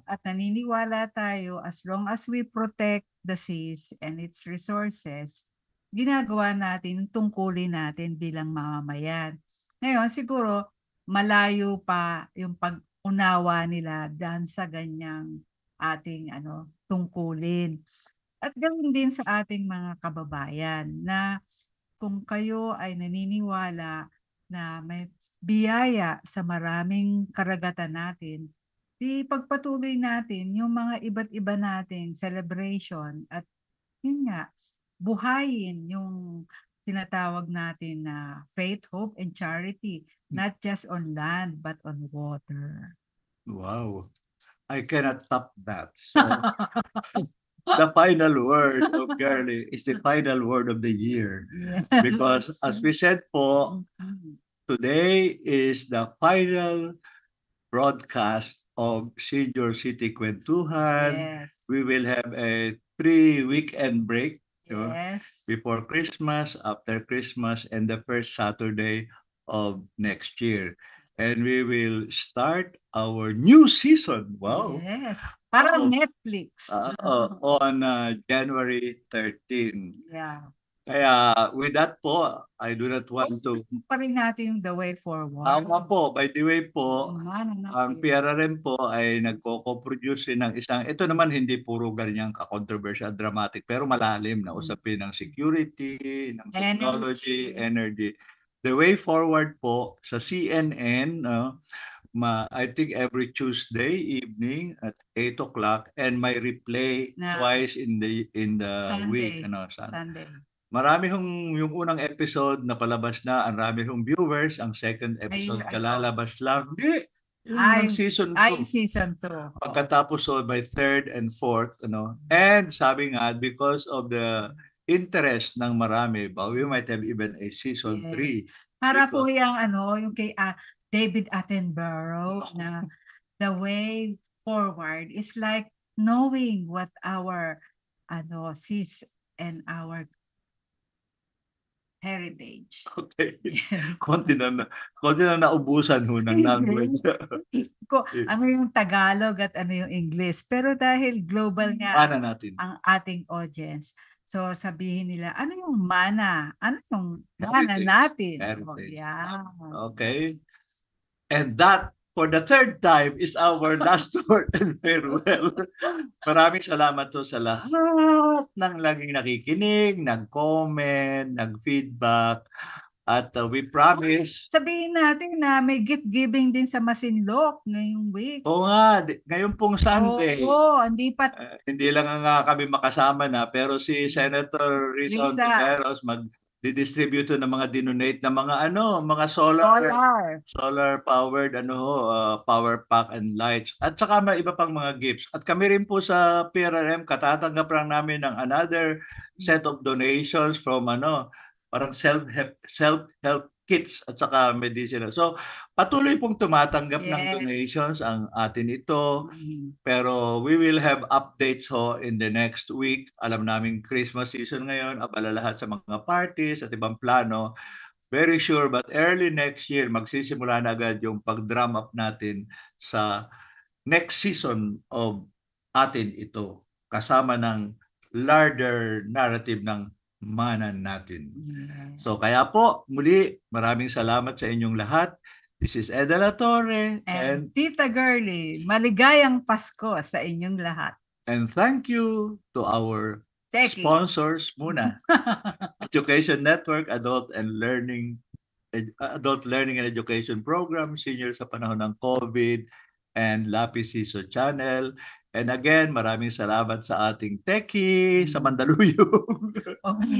B: At naniniwala tayo, as long as we protect the seas and its resources, ginagawa natin yung tungkulin natin bilang mamamayan. Ngayon, siguro, malayo pa yung pag-unawa nila dyan sa ganyang ating tungkulin. At gawin din sa ating mga kababayan na kung kayo ay naniniwala na may biyaya sa maraming karagatan natin, pagpatuloy natin yung mga iba't iba nating celebration at yun nga, buhayin yung tinatawag natin na faith, hope, and charity, not just on land but on water.
A: Wow. I cannot top that. So, the final word of Girlie is the final word of the year. Because as we said po, today is the final broadcast of Senior City Kwentuhan.
B: Yes.
A: We will have a 3-weekend break,
B: Yes.
A: before Christmas, after Christmas, and the first Saturday of next year. And we will start our new season. Wow.
B: Yes. Parang
A: Oh.
B: Netflix.
A: On January 13.
B: Yeah.
A: Kaya with that po, I do not want to...
B: Pa rin natin yung The Way Forward.
A: Tama po, by the way po,
B: Naman,
A: ang PRRM po ay nagko-produce ng isang, ito naman hindi puro ganyang ka-controversial, dramatic, pero malalim na usapin ng security, ng technology, energy. The Way Forward po sa CNN, I think every Tuesday evening at 8 o'clock, and may replay twice in the week.
B: Sunday.
A: Marami yung unang episode na palabas na, ang rami hong viewers, ang second episode kalalabas lang. Hindi, yung season 2.
B: Season 2.
A: Pagkatapos by third and fourth, and sabi nga, because of the interest ng marami, we might have even a season 3.
B: Para po yung kay David Attenborough na The Way Forward is like knowing what our sees and our heritage.
A: Okay. Konti na naubusan ho ng language.
B: Ano yung Tagalog at ano yung English. Pero dahil global nga ang ating audience, so sabihin nila, ano yung mana? Ano yung mana natin?
A: Okay. And that, for the third time, is our last word and farewell. Maraming salamat to sa lahat ng laging nakikinig, nag-comment, nag-feedback. At we promise...
B: Sabihin natin na may gift-giving din sa Masinloc ngayong week.
A: Oo nga, ngayon pong Sunday. Hindi lang nga kami makasama na, pero si Senator Rizal Tiveros didistribute ng mga dinonate na mga solar powered power pack and lights, at saka may iba pang mga gifts. At kami rin po sa PRRM katatanggap lang namin ng another set of donations from parang self-help kits at saka medicinal. So patuloy pong tumatanggap ng donations ang atin ito. Pero we will have updates in the next week. Alam namin Christmas season ngayon, abala lahat sa mga parties at ibang plano. Very sure, but early next year, magsisimula na agad yung pag-drum up natin sa next season of atin ito. Kasama ng larger narrative ng manan natin. So kaya po, muli, maraming salamat sa inyong lahat. This is Ed de la Torre
B: and Tita Girlie. Maligayang Pasko sa inyong lahat.
A: And thank you to our sponsors muna. Education Network, Adult Learning and Education Program, senior sa panahon ng COVID, and Lapis Siso Channel. And again, maraming salamat sa ating techie sa Mandaluyong.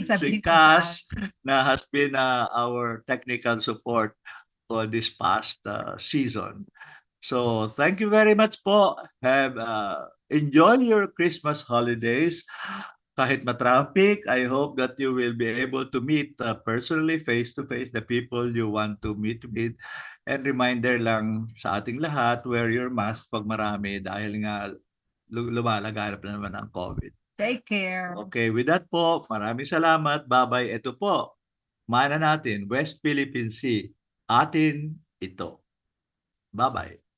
A: Si Cass na has been our technical support for this past season. So thank you very much po. Enjoy your Christmas holidays. Kahit matraffic, I hope that you will be able to meet personally, face-to-face, the people you want to meet with. And reminder lang sa ating lahat, wear your mask pag marami dahil nga lumalaganap na naman ang COVID.
B: Take care.
A: Okay, with that po, maraming salamat. Bye-bye. Ito po, mana natin, West Philippine Sea. Atin ito. Bye-bye.